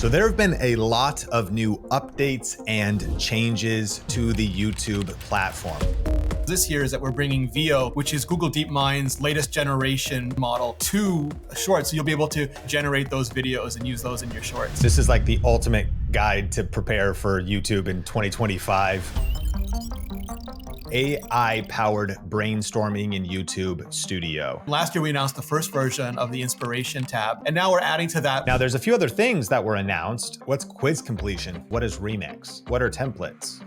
So there have been a lot of new updates and changes to the YouTube platform. This year is that we're bringing VO, which is Google DeepMind's latest generation model, to Shorts. So you'll be able to generate those videos and use those in your Shorts. This is like the ultimate guide to prepare for YouTube in 2025. AI-powered brainstorming in YouTube Studio. Last year, we announced the first version of the Inspiration tab, and now we're adding to that. Now, there's a few other things that were announced. What's quiz completion? What is remix? What are templates?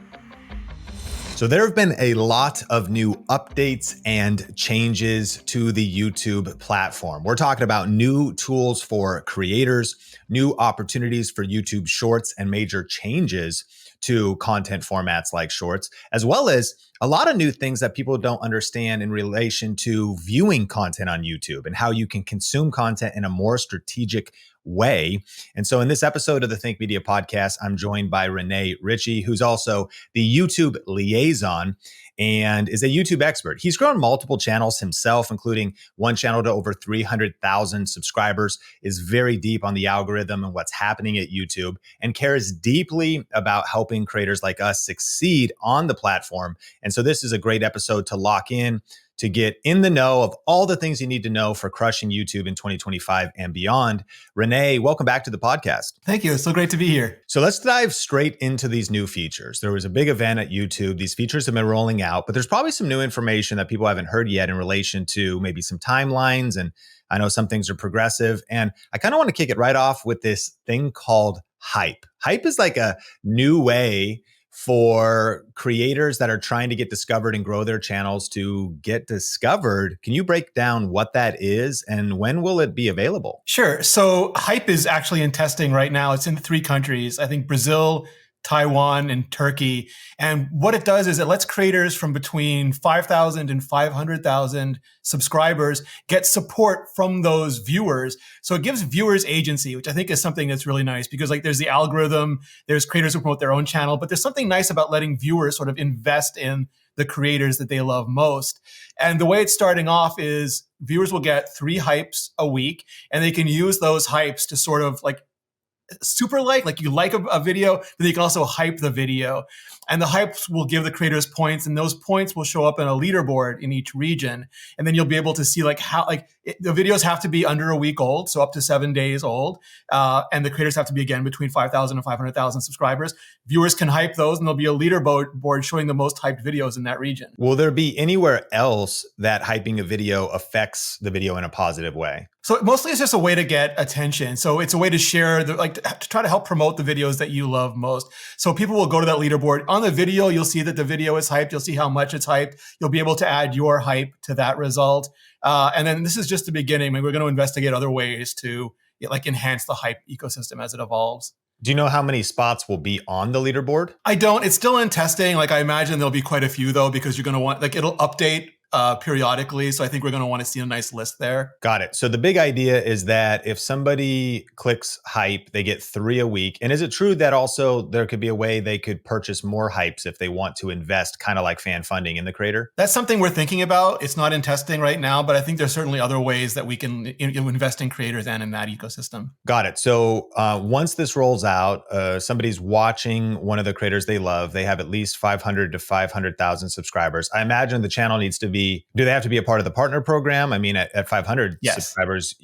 So there have been a lot of new updates and changes to the YouTube platform. We're talking about new tools for creators, new opportunities for YouTube Shorts, and major changes to content formats like Shorts, as well as a lot of new things that people don't understand in relation to viewing content on YouTube and how you can consume content in a more strategic way. And so in this episode of the Think Media podcast, I'm joined by Rene Ritchie, who's also the YouTube liaison and is a YouTube expert. He's grown multiple channels himself, including one channel to over 300,000 subscribers, is very deep on the algorithm and what's happening at YouTube, and cares deeply about helping creators like us succeed on the platform. And so this is a great episode to lock in, to get in the know of all the things you need to know for crushing YouTube in 2025 and beyond. Rene, welcome back to the podcast. Thank you. It's so great to be here. So let's dive straight into these new features. There was a big event at YouTube. These features have been rolling out, but there's probably some new information that people haven't heard yet in relation to maybe some timelines. And I know some things are progressive. And I kind of want to kick it right off with this thing called hype. Hype is like a new way for creators that are trying to get discovered and grow their channels to get discovered. Can you break down what that is and when will it be available? Sure. So Hype is actually in testing right now. It's in 3 countries, I think Brazil, Taiwan, and Turkey. And what it does is it lets creators from between 5,000 and 500,000 subscribers get support from those viewers. So it gives viewers agency, which I think is something that's really nice because like there's the algorithm, there's creators who promote their own channel, but there's something nice about letting viewers sort of invest in the creators that they love most. And the way it's starting off is viewers will get 3 hypes a week, and they can use those hypes to sort of like like you like a video, then you can also hype the video. And the hypes will give the creators points, and those points will show up in a leaderboard in each region. And then you'll be able to see like how, the videos have to be under a week old, so up to 7 days old. And the creators have to be, again, between 5,000 and 500,000 subscribers. Viewers can hype those, and there'll be a leaderboard showing the most hyped videos in that region. Will there be anywhere else that hyping a video affects the video in a positive way? So mostly it's just a way to get attention. So it's a way to share, to try to help promote the videos that you love most. So people will go to that leaderboard. On the video, you'll see that the video is hyped. You'll see how much it's hyped. You'll be able to add your hype to that result. And then this is just the beginning. I mean, we're going to investigate other ways to enhance the hype ecosystem as it evolves. Do you know how many spots will be on the leaderboard? I don't. It's still in testing. I imagine there'll be quite a few though, because you're going to want, it'll update periodically. So I think we're going to want to see a nice list there. Got it. So the big idea is that if somebody clicks hype, they get 3 a week. And is it true that also there could be a way they could purchase more hypes if they want to invest, kind of like fan funding in the creator? That's something we're thinking about. It's not in testing right now, but I think there's certainly other ways that we can invest in creators and in that ecosystem. Got it. So once this rolls out, somebody's watching one of the creators they love. They have at least 500 to 500,000 subscribers. I imagine the channel needs to be, do they have to be a part of the partner program? I mean, at 500 subscribers,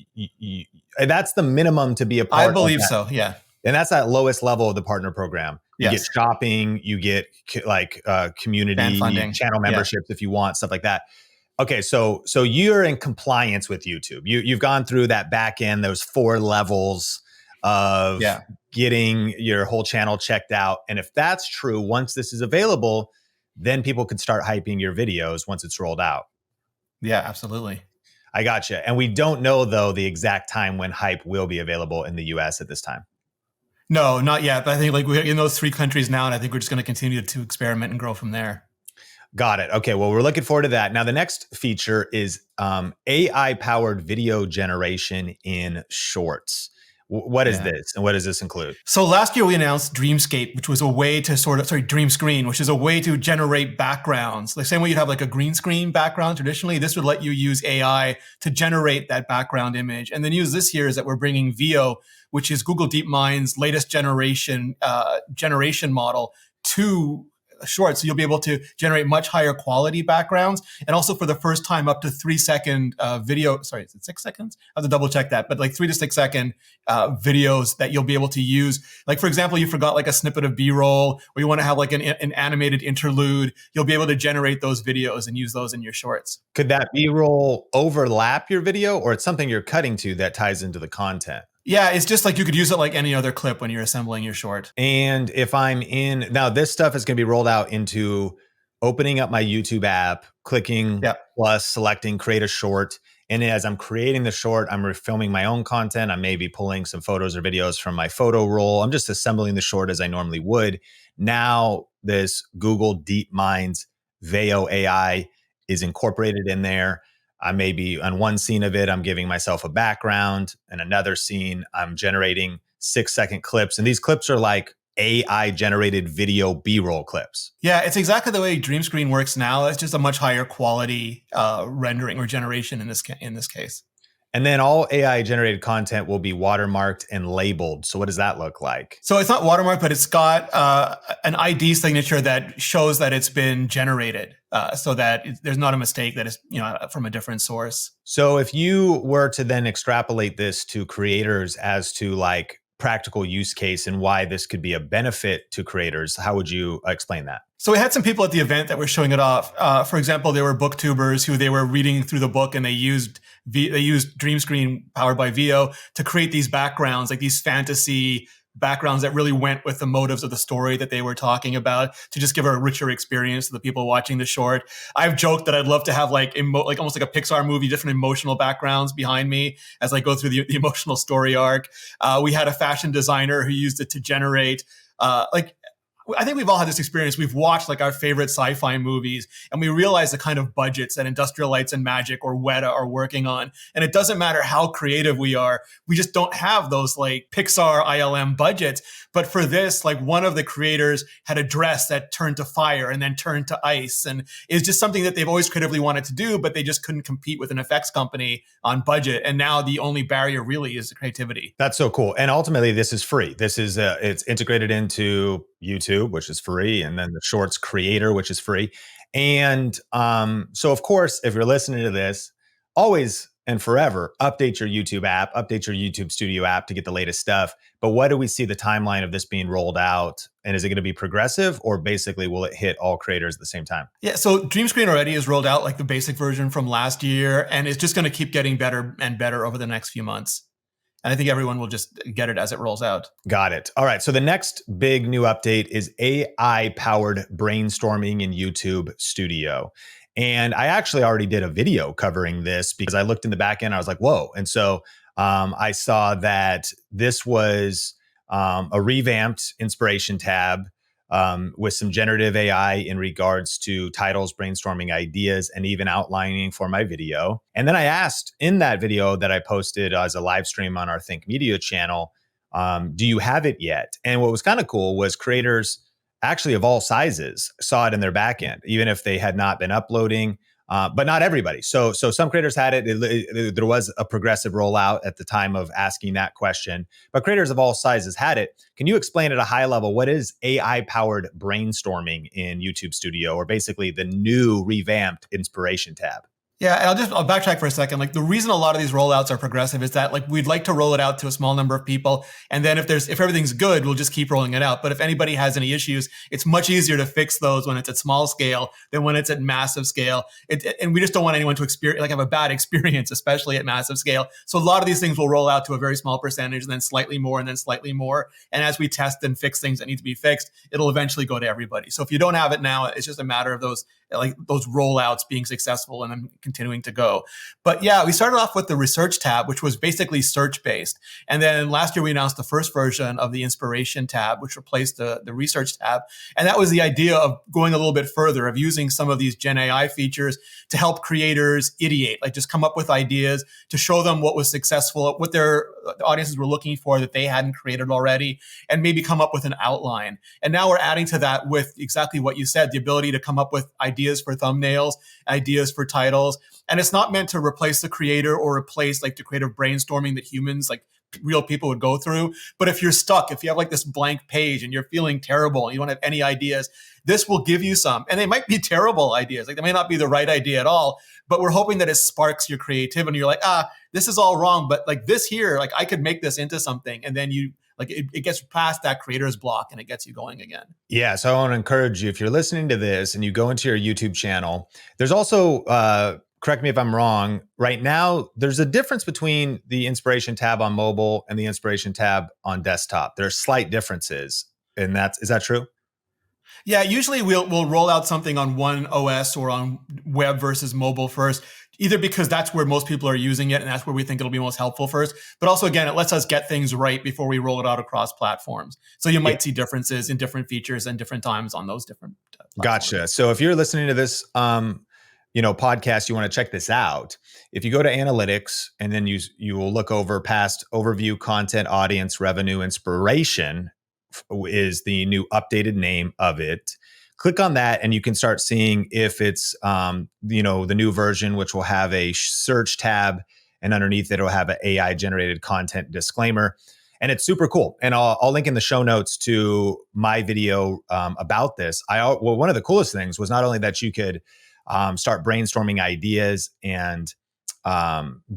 that's the minimum to be a part of. I believe so, yeah. And that's that lowest level of the partner program. You get shopping, you get community, channel memberships if you want, stuff like that. Okay, so you're in compliance with YouTube. You've gone through that back end, those 4 levels of getting your whole channel checked out. And if that's true, once this is available, then people could start hyping your videos once it's rolled out. Yeah, absolutely. I gotcha. And we don't know, though, the exact time when hype will be available in the US at this time. No, not yet. But I think we're in those 3 countries now, and I think we're just going to continue to experiment and grow from there. Got it. Okay, well, we're looking forward to that. Now, the next feature is AI-powered video generation in Shorts. What is Yeah. this, and what does this include? So last year we announced Dreamscape, which was a way to Dream Screen, which is a way to generate backgrounds. The same way you'd have like a green screen background traditionally, this would let you use AI to generate that background image. And the news this year is that we're bringing Veo, which is Google DeepMind's latest generation model, to Shorts. So you'll be able to generate much higher quality backgrounds, and also for the first time up to 3-second video. Sorry, is it 6 seconds? I have to double check that, but like 3 to 6 second videos that you'll be able to use. Like for example, you forgot like a snippet of B-roll, or you want to have like an animated interlude. You'll be able to generate those videos and use those in your Shorts. Could that B-roll overlap your video, or it's something you're cutting to that ties into the content? Yeah, it's just like you could use it like any other clip when you're assembling your short. And if I'm in, now this stuff is going to be rolled out into opening up my YouTube app, clicking plus, selecting create a short. And as I'm creating the short, I'm filming my own content. I may be pulling some photos or videos from my photo roll. I'm just assembling the short as I normally would. Now this Google DeepMind's Veo AI is incorporated in there. I may be on one scene of it, I'm giving myself a background, and another scene, I'm generating 6-second clips. And these clips are like AI generated video B-roll clips. Yeah, it's exactly the way Dream Screen works now. It's just a much higher quality rendering or generation in this case. And then all AI generated content will be watermarked and labeled. So what does that look like? So it's not watermarked, but it's got an ID signature that shows that it's been generated, so that there's not a mistake that is from a different source. So if you were to then extrapolate this to creators as to like practical use case and why this could be a benefit to creators, how would you explain that? So we had some people at the event that were showing it off. For example, there were booktubers who they were reading through the book, and they used Dream Screen powered by Veo to create these backgrounds, like these fantasy backgrounds that really went with the motives of the story that they were talking about, to just give a richer experience to the people watching the short. I've joked that I'd love to have like almost like a Pixar movie, different emotional backgrounds behind me as I go through the emotional story arc. We had a fashion designer who used it to generate I think we've all had this experience. We've watched like our favorite sci-fi movies, and we realize the kind of budgets that Industrial Lights and Magic or Weta are working on. And it doesn't matter how creative we are. We just don't have those like Pixar ILM budgets. But for this, like one of the creators had a dress that turned to fire and then turned to ice. And it's just something that they've always creatively wanted to do, but they just couldn't compete with an effects company on budget. And now the only barrier really is the creativity. That's so cool. And ultimately, this is free. This is it's integrated into YouTube, which is free, and then the Shorts creator, which is free. And so, of course, if you're listening to this, always and forever update your YouTube app, update your YouTube Studio app to get the latest stuff. But what do we see the timeline of this being rolled out? And is it going to be progressive, or basically will it hit all creators at the same time? Yeah, so Dream Screen already is rolled out like the basic version from last year, and it's just going to keep getting better and better over the next few months. And I think everyone will just get it as it rolls out. Got it. All right. So the next big new update is AI-powered brainstorming in YouTube Studio. And I actually already did a video covering this because I looked in the back end. I was like, whoa. And so I saw that this was a revamped inspiration tab with some generative AI in regards to titles, brainstorming ideas, and even outlining for my video. And then I asked in that video that I posted as a live stream on our Think Media channel, do you have it yet? And what was kind of cool was creators actually of all sizes saw it in their backend, even if they had not been uploading. But not everybody. So some creators had it. There was a progressive rollout at the time of asking that question, but creators of all sizes had it. Can you explain at a high level, what is AI-powered brainstorming in YouTube Studio, or basically the new revamped inspiration tab? Yeah, and I'll backtrack for a second. Like the reason a lot of these rollouts are progressive is that like we'd like to roll it out to a small number of people, and then if everything's good, we'll just keep rolling it out. But if anybody has any issues, it's much easier to fix those when it's at small scale than when it's at massive scale. And we just don't want anyone to have a bad experience, especially at massive scale. So a lot of these things will roll out to a very small percentage, and then slightly more, and then slightly more. And as we test and fix things that need to be fixed, it'll eventually go to everybody. So if you don't have it now, it's just a matter of those rollouts being successful and then continuing to go. But yeah, we started off with the research tab, which was basically search based. And then last year we announced the first version of the inspiration tab, which replaced the research tab. And that was the idea of going a little bit further, of using some of these Gen AI features to help creators ideate, like just come up with ideas, to show them what was successful, what their the audiences were looking for that they hadn't created already, and maybe come up with an outline. And now we're adding to that with exactly what you said, the ability to come up with ideas for thumbnails, ideas for titles. And it's not meant to replace the creator or replace like the creative brainstorming that humans, like real people, would go through. But if you're stuck, if you have like this blank page and you're feeling terrible and you don't have any ideas, this will give you some. And they might be terrible ideas. Like they may not be the right idea at all, but we're hoping that it sparks your creativity. You're like, this is all wrong, but like this here, like I could make this into something. And then you like it gets past that creator's block and it gets you going again. Yeah. So I want to encourage you, if you're listening to this and you go into your YouTube channel, there's also, correct me if I'm wrong, right now, there's a difference between the inspiration tab on mobile and the inspiration tab on desktop. There are slight differences. And is that true? Yeah, usually we'll roll out something on one OS or on web versus mobile first, either because that's where most people are using it and that's where we think it'll be most helpful first. But also, again, it lets us get things right before we roll it out across platforms. So you might see differences in different features and different times on those different platforms. Gotcha. So if you're listening to this, podcast, you want to check this out. If you go to analytics and then you will look over past overview, content, audience, revenue, inspiration is the new updated name of it. Click on that and you can start seeing if it's, the new version, which will have a search tab, and underneath it will have an AI generated content disclaimer. And it's super cool. And I'll link in the show notes to my video about this. One of the coolest things was not only that you could start brainstorming ideas and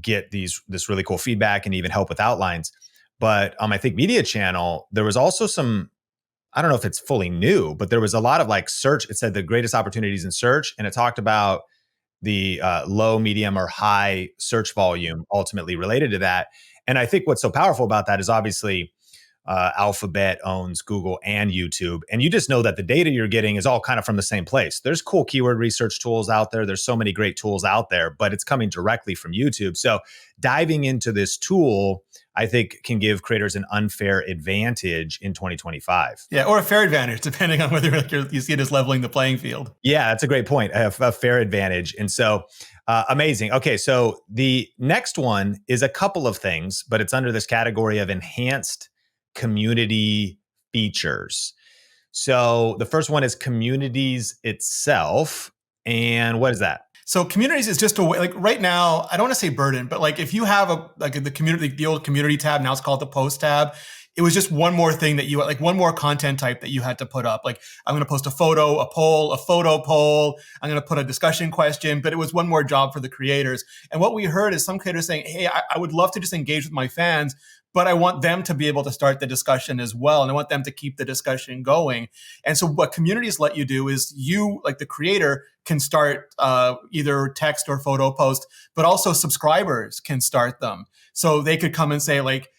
get this really cool feedback and even help with outlines. But on my Think Media channel, there was also some, I don't know if it's fully new, but there was a lot of like search. It said the greatest opportunities in search. And it talked about the low, medium, or high search volume ultimately related to that. And I think what's so powerful about that is obviously Alphabet owns Google and YouTube. And you just know that the data you're getting is all kind of from the same place. There's cool keyword research tools out there. There's so many great tools out there, but it's coming directly from YouTube. So diving into this tool, I think, can give creators an unfair advantage in 2025. Yeah, or a fair advantage, depending on whether you see it as leveling the playing field. Yeah, that's a great point. A fair advantage. And so amazing. Okay, so the next one is a couple of things, but it's under this category of enhanced community features. So the first one is communities itself. And what is that? So communities is just a way, like right now, I don't want to say burden, but like if you have the old community tab, now it's called the post tab. It was just one more thing that one more content type that you had to put up. Like I'm going to post a photo, a poll, a photo poll. I'm going to put a discussion question, but it was one more job for the creators. And what we heard is some creators saying, hey, I would love to just engage with my fans, but I want them to be able to start the discussion as well. And I want them to keep the discussion going. And so what communities let you do is you, like the creator, can start either text or photo post, but also subscribers can start them. So they could come and say like,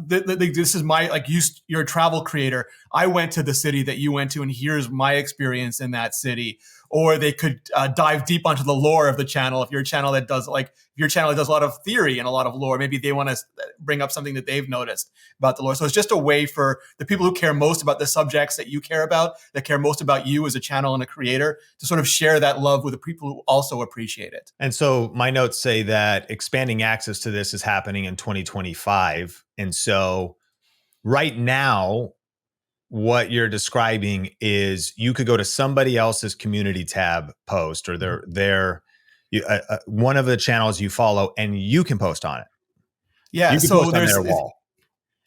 this is my, like, you're a travel creator. I went to the city that you went to, and here's my experience in that city. Or they could dive deep onto the lore of the channel. If you're a channel that does a lot of theory and a lot of lore, maybe they want to bring up something that they've noticed about the lore. So it's just a way for the people who care most about the subjects that you care about, that care most about you as a channel and a creator, to sort of share that love with the people who also appreciate it. And so my notes say that expanding access to this is happening in 2025. And so right now, what you're describing is you could go to somebody else's community tab post or their one of the channels you follow, and you can post on it. Yeah, so there's their wall.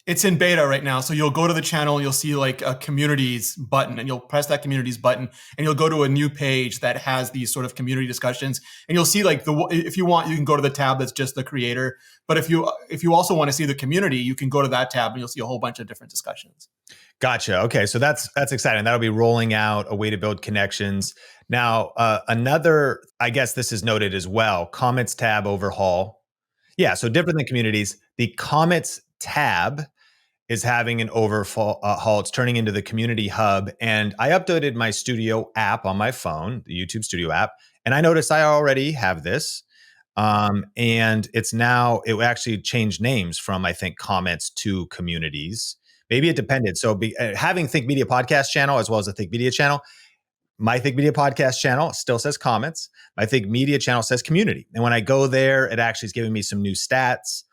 It's in beta right now. So you'll go to the channel and you'll see like a communities button, and you'll press that communities button and you'll go to a new page that has these sort of community discussions. And you'll see like if you want, you can go to the tab that's just the creator. But if you also want to see the community, you can go to that tab and you'll see a whole bunch of different discussions. Gotcha. Okay. So that's exciting. That'll be rolling out a way to build connections. Now, another, I guess this is noted as well, comments tab overhaul. Yeah. So different than communities, the comments tab is having an overhaul. It's turning into the community hub. And I updated my studio app on my phone, the YouTube studio app. And I noticed I already have this. And it actually changed names from, I think, comments to communities. Maybe it depended. So having Think Media podcast channel as well as a Think Media channel, my Think Media podcast channel still says comments. My Think Media channel says community. And when I go there, it actually is giving me some new stats.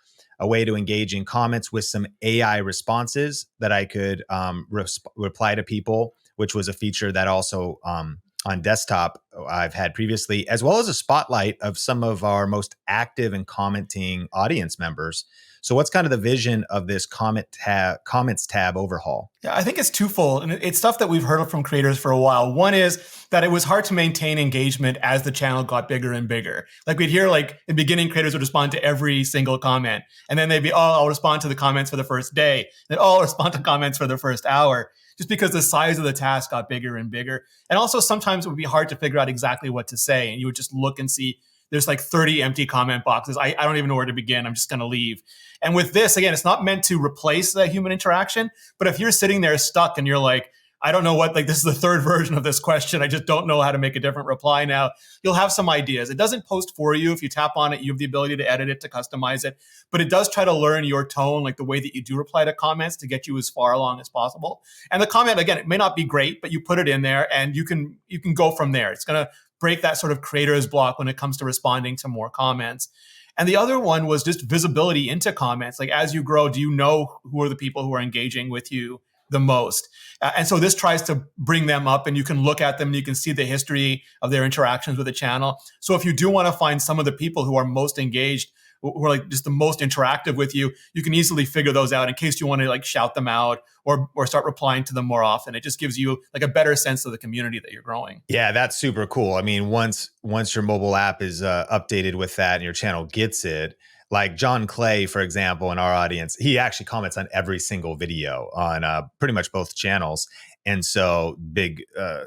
a way to engage in comments with some AI responses that I could reply to people, which was a feature that also on desktop I've had previously, as well as a spotlight of some of our most active and commenting audience members. So what's kind of the vision of this comments tab overhaul? Yeah, I think it's twofold, and it's stuff that we've heard from creators for a while. One is that it was hard to maintain engagement as the channel got bigger and bigger. Like we'd hear, like in the beginning, creators would respond to every single comment, and then they'd be, oh, I'll respond to the comments for the first day, then oh, I'll respond to comments for the first hour, just because the size of the task got bigger and bigger. And also sometimes it would be hard to figure out exactly what to say, and you would just look and see there's like 30 empty comment boxes. I don't even know where to begin. I'm just going to leave. And with this, again, it's not meant to replace the human interaction. But if you're sitting there stuck and you're like, I don't know what, like this is the third version of this question, I just don't know how to make a different reply now, you'll have some ideas. It doesn't post for you. If you tap on it, you have the ability to edit it, to customize it. But it does try to learn your tone, like the way that you do reply to comments, to get you as far along as possible. And the comment, again, it may not be great, but you put it in there and you can go from there. It's going to break that sort of creator's block when it comes to responding to more comments. And the other one was just visibility into comments. Like as you grow, do you know who are the people who are engaging with you the most? And so this tries to bring them up, and you can look at them and you can see the history of their interactions with the channel. So if you do want to find some of the people who are most engaged, who are like just the most interactive with you, you can easily figure those out in case you want to like shout them out or start replying to them more often. It just gives you like a better sense of the community that you're growing. Yeah, that's super cool. I mean, once your mobile app is updated with that and your channel gets it, like John Clay, for example, in our audience, he actually comments on every single video on pretty much both channels. And so big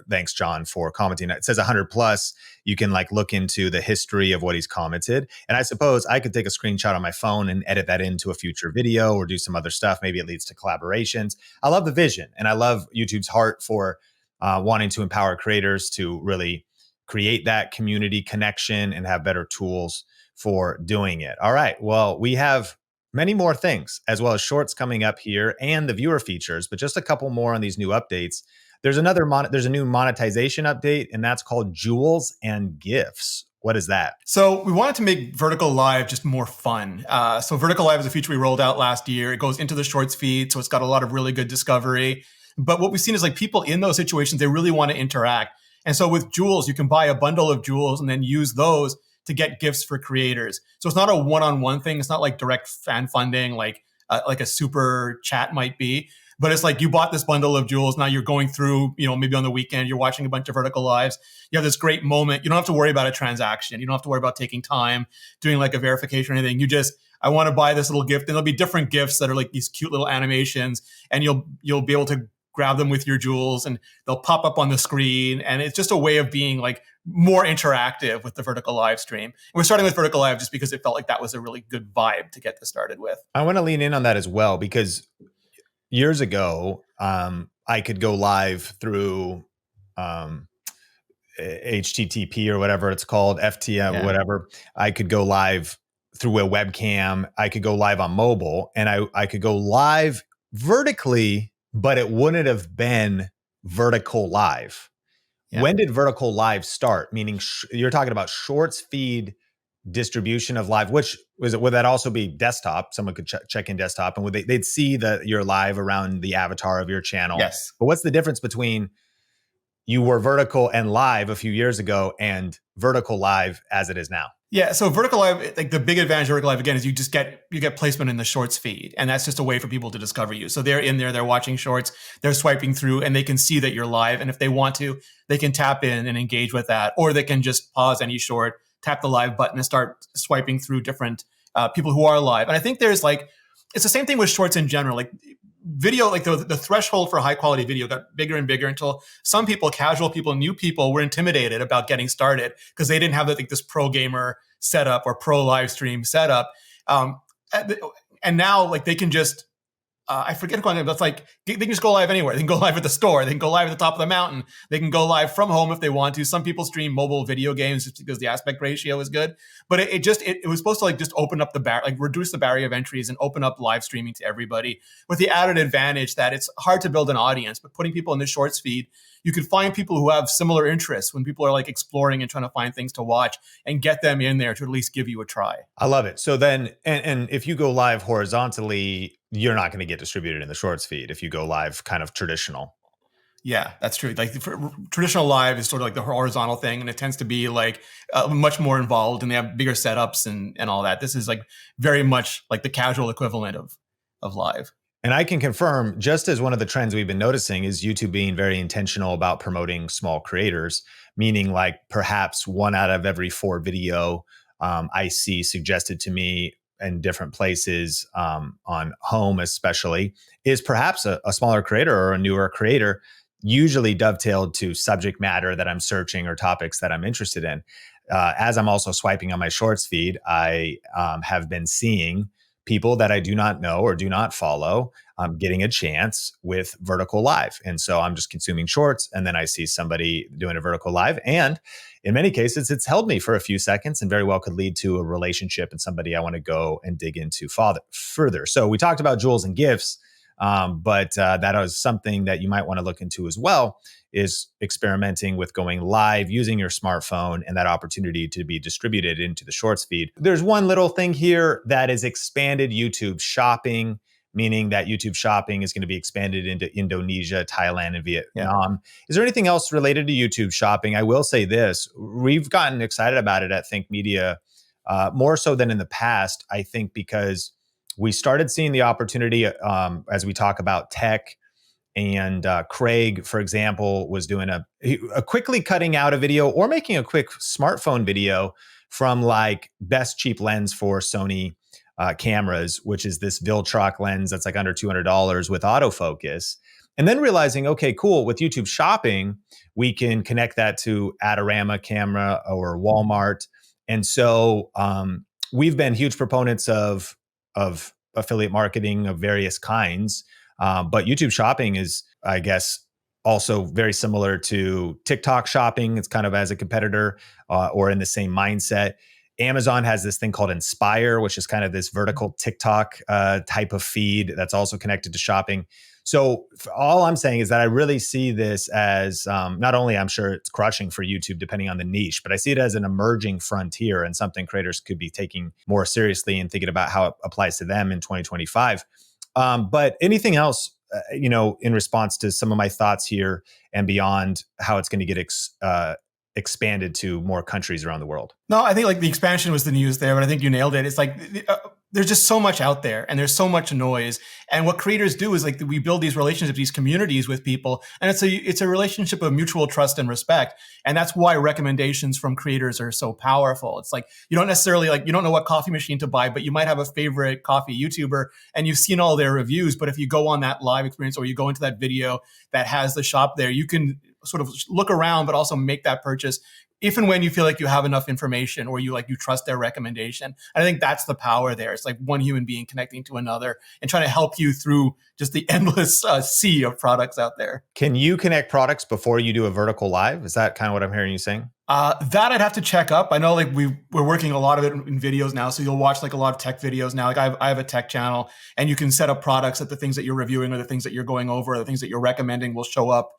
thanks, John, for commenting. It says 100 plus. You can like look into the history of what he's commented. And I suppose I could take a screenshot on my phone and edit that into a future video or do some other stuff. Maybe it leads to collaborations. I love the vision, and I love YouTube's heart for wanting to empower creators to really create that community connection and have better tools for doing it. All right. Well, we have many more things, as well as shorts coming up here and the viewer features, but just a couple more on these new updates. There's a new monetization update, and that's called Jewels and Gifts. What is that? So we wanted to make Vertical Live just more fun. So Vertical Live is a feature we rolled out last year. It goes into the Shorts feed, so it's got a lot of really good discovery. But what we've seen is like people in those situations, they really want to interact. And so with Jewels, you can buy a bundle of Jewels and then use those to get gifts for creators. So it's not a one-on-one thing. It's not like direct fan funding, like a super chat might be. But it's like you bought this bundle of Jewels. Now you're going through, maybe on the weekend, you're watching a bunch of Vertical Lives. You have this great moment. You don't have to worry about a transaction. You don't have to worry about taking time, doing like a verification or anything. I want to buy this little gift. And there'll be different gifts that are like these cute little animations. And you'll be able to grab them with your Jewels and they'll pop up on the screen. And it's just a way of being like more interactive with the Vertical Live stream. And we're starting with Vertical Live just because it felt like that was a really good vibe to get this started with. I want to lean in on that as well, because years ago, I could go live through HTTP or whatever it's called, FTM, whatever. I could go live through a webcam. I could go live on mobile, and I could go live vertically, but it wouldn't have been vertical live. Yeah. When did vertical live start? Meaning you're talking about Shorts feed distribution of live, would that also be desktop? Someone could check in desktop, and they'd see that you're live around the avatar of your channel. Yes. But what's the difference between you were vertical and live a few years ago and vertical live as it is now? Yeah, so Vertical Live, like the big advantage of Vertical Live, again, is you get placement in the Shorts feed, and that's just a way for people to discover you. So they're in there, they're watching Shorts, they're swiping through, and they can see that you're live. And if they want to, they can tap in and engage with that, or they can just pause any short, tap the live button, and start swiping through different people who are live. And I think it's the same thing with Shorts in general. Like video, like the threshold for high quality video got bigger and bigger until some people, casual people, new people, were intimidated about getting started because they didn't have this pro gamer setup or pro live stream setup. And now like they can just I forget what, but it's like they can just go live anywhere. They can go live at the store. They can go live at the top of the mountain. They can go live from home if they want to. Some people stream mobile video games just because the aspect ratio is good. But it was supposed to like just open up reduce the barrier of entries and open up live streaming to everybody, with the added advantage that it's hard to build an audience, but putting people in the shorts feed, you can find people who have similar interests when people are like exploring and trying to find things to watch, and get them in there to at least give you a try. I love it. So then, and if you go live horizontally, you're not going to get distributed in the shorts feed if you go live kind of traditional. Yeah, that's true. Like traditional live is sort of like the horizontal thing, and it tends to be like much more involved, and they have bigger setups and all that. This is like very much like the casual equivalent of live. And I can confirm, just as one of the trends we've been noticing is YouTube being very intentional about promoting small creators, meaning like perhaps 1 out of every 4 video I see suggested to me in different places, on home especially, is perhaps a smaller creator or a newer creator, usually dovetailed to subject matter that I'm searching or topics that I'm interested in. As I'm also swiping on my shorts feed, I have been seeing people that I do not know or do not follow getting a chance with vertical live. And so I'm just consuming shorts, and then I see somebody doing a vertical live. And in many cases, it's held me for a few seconds and very well could lead to a relationship and somebody I want to go and dig into further. So we talked about jewels and gifts, but that is something that you might want to look into as well, is experimenting with going live using your smartphone and that opportunity to be distributed into the shorts feed. There's one little thing here that is expanded YouTube shopping, meaning that YouTube shopping is going to be expanded into Indonesia, Thailand, and Vietnam. Yeah. Is there anything else related to YouTube shopping? I will say this, we've gotten excited about it at Think Media, more so than in the past, I think, because we started seeing the opportunity as we talk about tech. And Craig, for example, was doing a quickly cutting out a video or making a quick smartphone video from like best cheap lens for Sony cameras, which is this Viltrock lens that's like under $200 with autofocus. And then realizing, okay, cool, with YouTube shopping, we can connect that to Adorama camera or Walmart. And so we've been huge proponents of affiliate marketing of various kinds. But YouTube shopping is, I guess, also very similar to TikTok shopping. It's kind of as a competitor or in the same mindset. Amazon has this thing called Inspire, which is kind of this vertical TikTok type of feed that's also connected to shopping. So all I'm saying is that I really see this as not only, I'm sure it's crushing for YouTube depending on the niche, but I see it as an emerging frontier and something creators could be taking more seriously and thinking about how it applies to them in 2025. But anything else, in response to some of my thoughts here and beyond, how it's going to get expanded to more countries around the world? No, I think like the expansion was the news there, but I think you nailed it. It's like there's just so much out there, and there's so much noise. And what creators do is like we build these relationships, these communities with people, and it's a relationship of mutual trust and respect. And that's why recommendations from creators are so powerful. It's like you don't necessarily you don't know what coffee machine to buy, but you might have a favorite coffee YouTuber and you've seen all their reviews. But if you go on that live experience or you go into that video that has the shop there, you can sort of look around, but also make that purchase if and when you feel like you have enough information or you trust their recommendation. I think that's the power there. It's like one human being connecting to another and trying to help you through just the endless sea of products out there. Can you connect products before you do a vertical live? Is that kind of what I'm hearing you saying? That I'd have to check up. I know like we're working a lot of it in videos now. So you'll watch like a lot of tech videos now. Like I have a tech channel, and you can set up products that the things that you're reviewing or the things that you're going over or the things that you're recommending will show up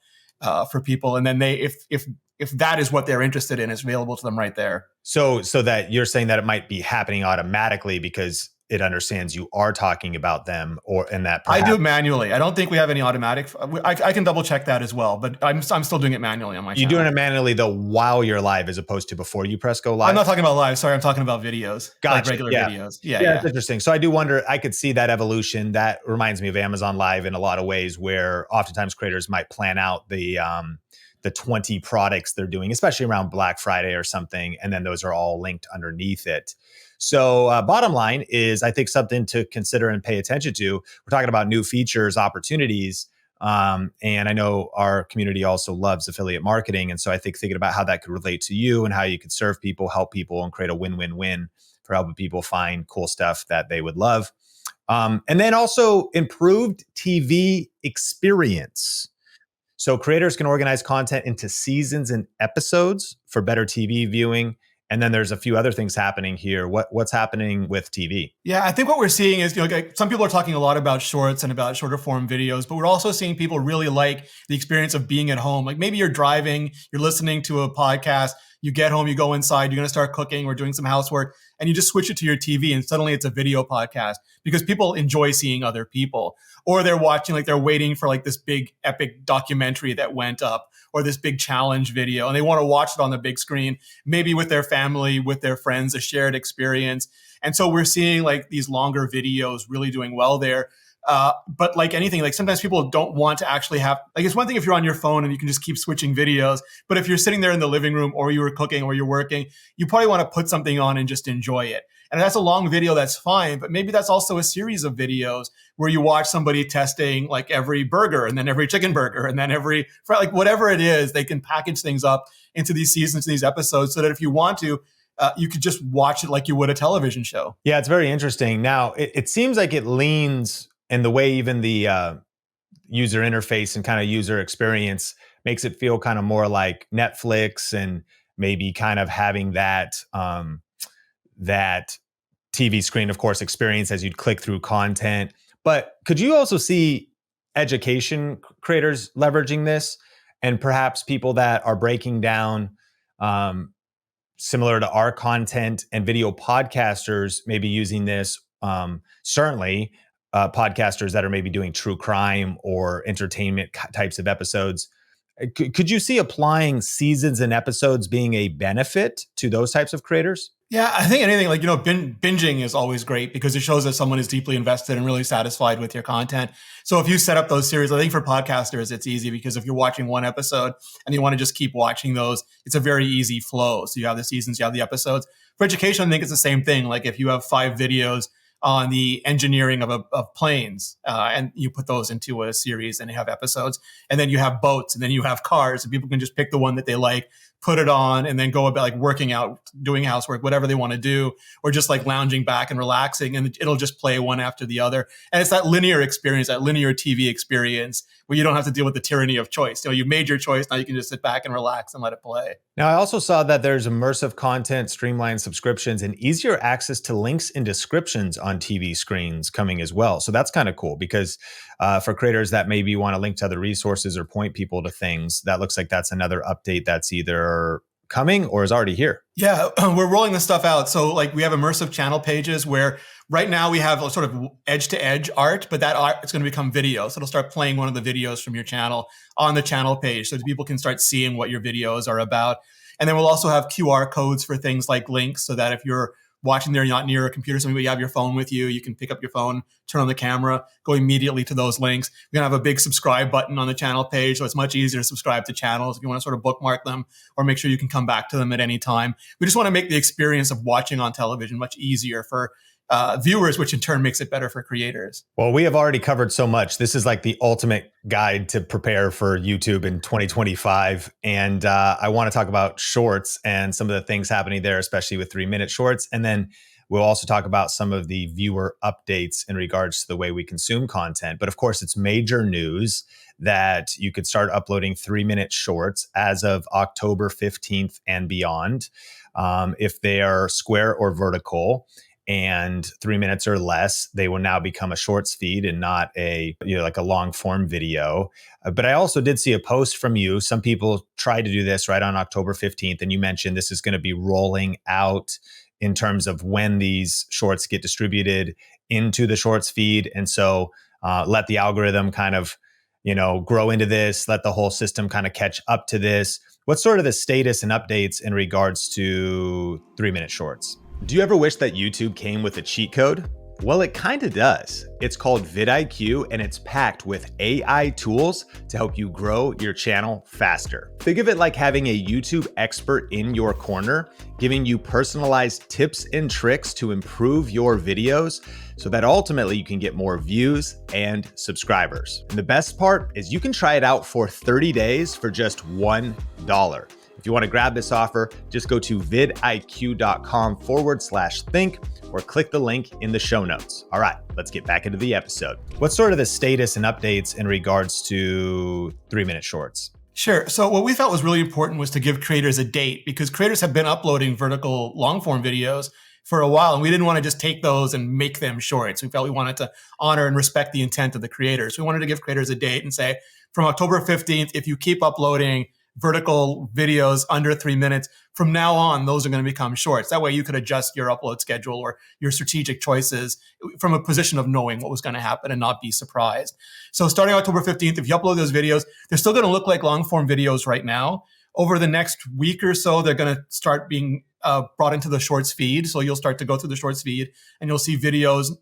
for people. And then if that is what they're interested in, it's available to them right there. So that you're saying that it might be happening automatically because it understands you are talking about them, and that I do it manually. I don't think we have any automatic. I can double check that as well, but I'm still doing it manually on my channel. You're doing it manually though while you're live, as opposed to before you press go live? I'm not talking about live. Sorry, I'm talking about videos. Gotcha. Like regular videos. Yeah, that's interesting. So I do wonder, I could see that evolution. That reminds me of Amazon Live in a lot of ways, where oftentimes creators might plan out the 20 products they're doing, especially around Black Friday or something, and then those are all linked underneath it. So bottom line is, I think something to consider and pay attention to. We're talking about new features, opportunities, and I know our community also loves affiliate marketing. And so I think thinking about how that could relate to you and how you could serve people, help people, and create a win-win-win for helping people find cool stuff that they would love. And then also improved TV experience. So creators can organize content into seasons and episodes for better TV viewing. And then there's a few other things happening here. What's happening with TV? Yeah, I think what we're seeing is, like, some people are talking a lot about shorts and about shorter form videos, but we're also seeing people really like the experience of being at home. Like maybe you're driving, you're listening to a podcast, you get home, you go inside, you're going to start cooking or doing some housework, and you just switch it to your TV and suddenly it's a video podcast because people enjoy seeing other people. Or they're watching, like they're waiting for like this big epic documentary that went up or this big challenge video, and they want to watch it on the big screen, maybe with their family, with their friends, a shared experience. And so we're seeing like these longer videos really doing well there. But like anything, like sometimes people don't want to actually have, like, it's one thing if you're on your phone and you can just keep switching videos, but if you're sitting there in the living room or you were cooking or you're working, you probably want to put something on and just enjoy it. And if that's a long video, that's fine. But maybe that's also a series of videos where you watch somebody testing like every burger and then every chicken burger and then every, like whatever it is, they can package things up into these seasons, these episodes, so that if you want to, you could just watch it like you would a television show. Yeah, it's very interesting. Now, it seems like it leans in the way even the user interface and kind of user experience makes it feel kind of more like Netflix, and maybe kind of having that that TV screen, of course, experience as you'd click through content. But could you also see education creators leveraging this, and perhaps people that are breaking down similar to our content, and video podcasters maybe using this? Certainly podcasters that are maybe doing true crime or entertainment types of episodes. Could you see applying seasons and episodes being a benefit to those types of creators? Yeah, I think anything like, binging is always great because it shows that someone is deeply invested and really satisfied with your content. So if you set up those series, I think for podcasters, it's easy because if you're watching one episode and you want to just keep watching those, it's a very easy flow. So you have the seasons, you have the episodes. For education, I think it's the same thing. Like if you have 5 videos on the engineering of planes, and you put those into a series and you have episodes, and then you have boats, and then you have cars, and people can just pick the one that they like, put it on, and then go about like working out, doing housework, whatever they want to do, or just like lounging back and relaxing, and it'll just play one after the other. And it's that linear experience, that linear TV experience where you don't have to deal with the tyranny of choice. You made your choice, now you can just sit back and relax and let it play. Now, I also saw that there's immersive content, streamlined subscriptions, and easier access to links and descriptions on TV screens coming as well. So that's kind of cool because for creators that maybe want to link to other resources or point people to things, that looks like that's another update that's either coming or is already here. Yeah, we're rolling this stuff out. So like we have immersive channel pages where right now we have a sort of edge to edge art, but that art is going to become video. So it'll start playing one of the videos from your channel on the channel page so that people can start seeing what your videos are about. And then we'll also have QR codes for things like links so that if you're watching there, you're not near a computer, something, but you have your phone with you, you can pick up your phone, turn on the camera, go immediately to those links. We're going to have a big subscribe button on the channel page, so it's much easier to subscribe to channels if you want to sort of bookmark them or make sure you can come back to them at any time. We just want to make the experience of watching on television much easier for viewers, which in turn makes it better for creators. Well, we have already covered so much. This is like the ultimate guide to prepare for YouTube in 2025. And I want to talk about shorts and some of the things happening there, especially with 3-minute shorts. And then we'll also talk about some of the viewer updates in regards to the way we consume content. But of course, it's major news that you could start uploading 3-minute shorts as of October 15th and beyond. If they are square or vertical, and 3 minutes or less, they will now become a shorts feed and not like a long form video. But I also did see a post from you. Some people tried to do this right on October 15th. And you mentioned this is going to be rolling out in terms of when these shorts get distributed into the shorts feed. And so let the algorithm kind of, grow into this, let the whole system kind of catch up to this. What's sort of the status and updates in regards to 3-minute shorts? Do you ever wish that YouTube came with a cheat code? Well, it kind of does. It's called vidIQ, and it's packed with AI tools to help you grow your channel faster. Think of it like having a YouTube expert in your corner, giving you personalized tips and tricks to improve your videos so that ultimately you can get more views and subscribers. And the best part is you can try it out for 30 days for just $1. If you want to grab this offer, just go to vidiq.com/think or click the link in the show notes. All right, let's get back into the episode. What's sort of the status and updates in regards to 3-minute shorts? Sure. So what we thought was really important was to give creators a date, because creators have been uploading vertical long form videos for a while, and we didn't want to just take those and make them shorts. We felt we wanted to honor and respect the intent of the creators. We wanted to give creators a date and say, from October 15th, if you keep uploading vertical videos under 3 minutes, from now on, those are going to become shorts. That way you could adjust your upload schedule or your strategic choices from a position of knowing what was going to happen and not be surprised. So starting October 15th, if you upload those videos, they're still going to look like long form videos right now. Over the next week or so, they're going to start being brought into the shorts feed. So you'll start to go through the shorts feed and you'll see videos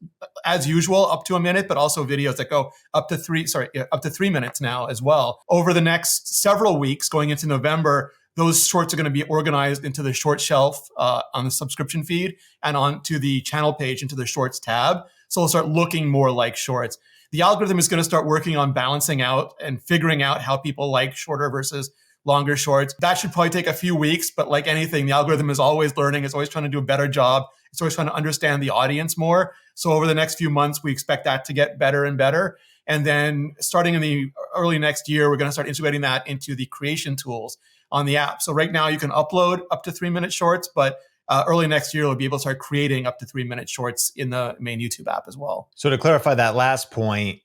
as usual up to a minute, but also videos that go up to 3 minutes now as well. Over the next several weeks going into November, those shorts are going to be organized into the short shelf on the subscription feed and onto the channel page into the shorts tab. So it'll start looking more like shorts. The algorithm is going to start working on balancing out and figuring out how people like shorter versus longer shorts. That should probably take a few weeks, but like anything, the algorithm is always learning. It's always trying to do a better job. It's always trying to understand the audience more. So over the next few months, we expect that to get better and better. And then starting in the early next year, we're going to start integrating that into the creation tools on the app. So right now you can upload up to 3-minute shorts, but early next year, we'll be able to start creating up to 3-minute shorts in the main YouTube app as well. So to clarify that last point,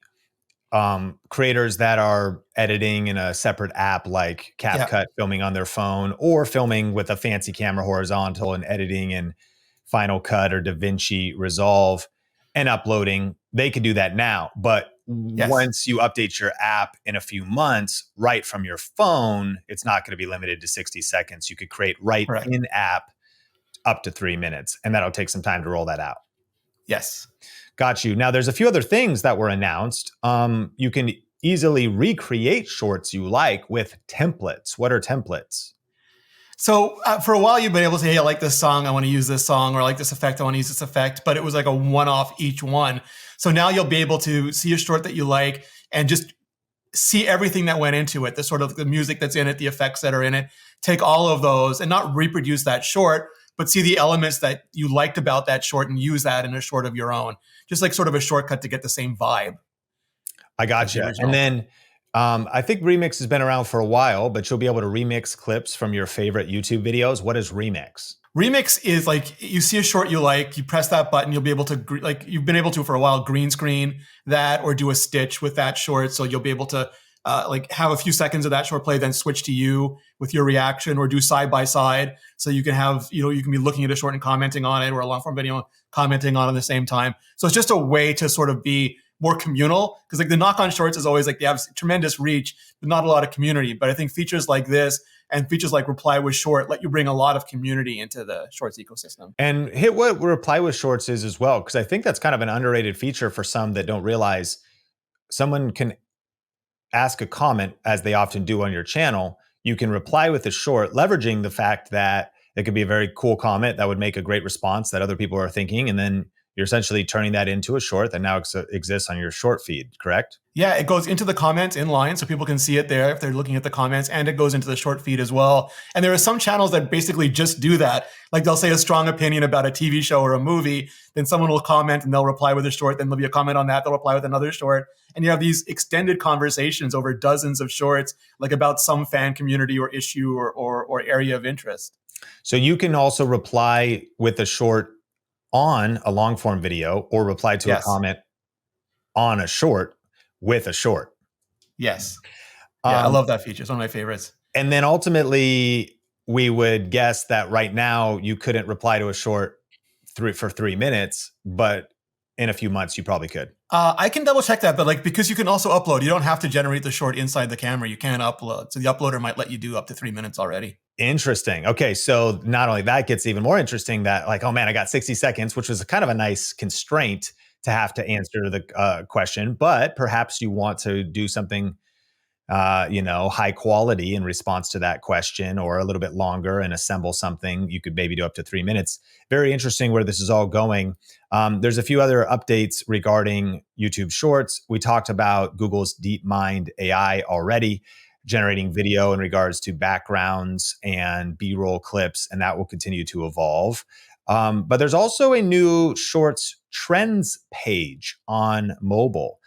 creators that are editing in a separate app like CapCut, filming on their phone, or filming with a fancy camera horizontal and editing in Final Cut or DaVinci Resolve and uploading, they could do that now. But once you update your app in a few months, right from your phone, it's not going to be limited to 60 seconds. You could create in app up to 3 minutes, and that'll take some time to roll that out. Yes. Got you. Now, there's a few other things that were announced. You can easily recreate shorts you like with templates. What are templates? So for a while, you've been able to say, hey, I like this song, I want to use this song, or I like this effect, I want to use this effect, but it was like a one-off each one. So now you'll be able to see a short that you like and just see everything that went into it, the sort of the music that's in it, the effects that are in it, take all of those and not reproduce that short, but see the elements that you liked about that short and use that in a short of your own. Just like sort of a shortcut to get the same vibe. I got you. And then I think Remix has been around for a while, but you'll be able to remix clips from your favorite YouTube videos. What is Remix? Remix is like, you see a short you like, you press that button, you'll be able to, like you've been able to for a while, green screen that or do a stitch with that short. So you'll be able to like have a few seconds of that short play, then switch to you with your reaction, or do side by side. So you can have, you can be looking at a short and commenting on it, or a long form video commenting on it at the same time. So it's just a way to sort of be more communal, because like the knock on shorts is always like they have tremendous reach, but not a lot of community. But I think features like this and features like Reply with Short let you bring a lot of community into the shorts ecosystem. And hit what Reply with Shorts is as well, because I think that's kind of an underrated feature for some that don't realize someone can ask a comment, as they often do on your channel. You can reply with a short, leveraging the fact that it could be a very cool comment that would make a great response that other people are thinking. And then you're essentially turning that into a short that now exists on your short feed, correct? Yeah, it goes into the comments in line so people can see it there if they're looking at the comments, and it goes into the short feed as well. And there are some channels that basically just do that. Like they'll say a strong opinion about a TV show or a movie, then someone will comment and they'll reply with a short, then there'll be a comment on that, they'll reply with another short. And you have these extended conversations over dozens of shorts, like about some fan community or issue or area of interest. So you can also reply with a short on a long form video, or reply to a comment on a short with a short. Yes. Yeah, I love that feature. It's one of my favorites. And then ultimately, we would guess that right now you couldn't reply to a short for 3 minutes, but in a few months you probably could. I can double check that, but like, because you can also upload, you don't have to generate the short inside the camera. You can upload. So the uploader might let you do up to 3 minutes already. Interesting. Okay. So not only that gets even more interesting, that like, oh man, I got 60 seconds, which was kind of a nice constraint to have to answer the question, but perhaps you want to do something, high quality in response to that question, or a little bit longer and assemble something. You could maybe do up to 3 minutes. Very interesting where this is all going. There's a few other updates regarding YouTube Shorts. We talked about Google's DeepMind AI already. generating video in regards to backgrounds and B-roll clips, and that will continue to evolve. But there's also a new Shorts trends page on mobile.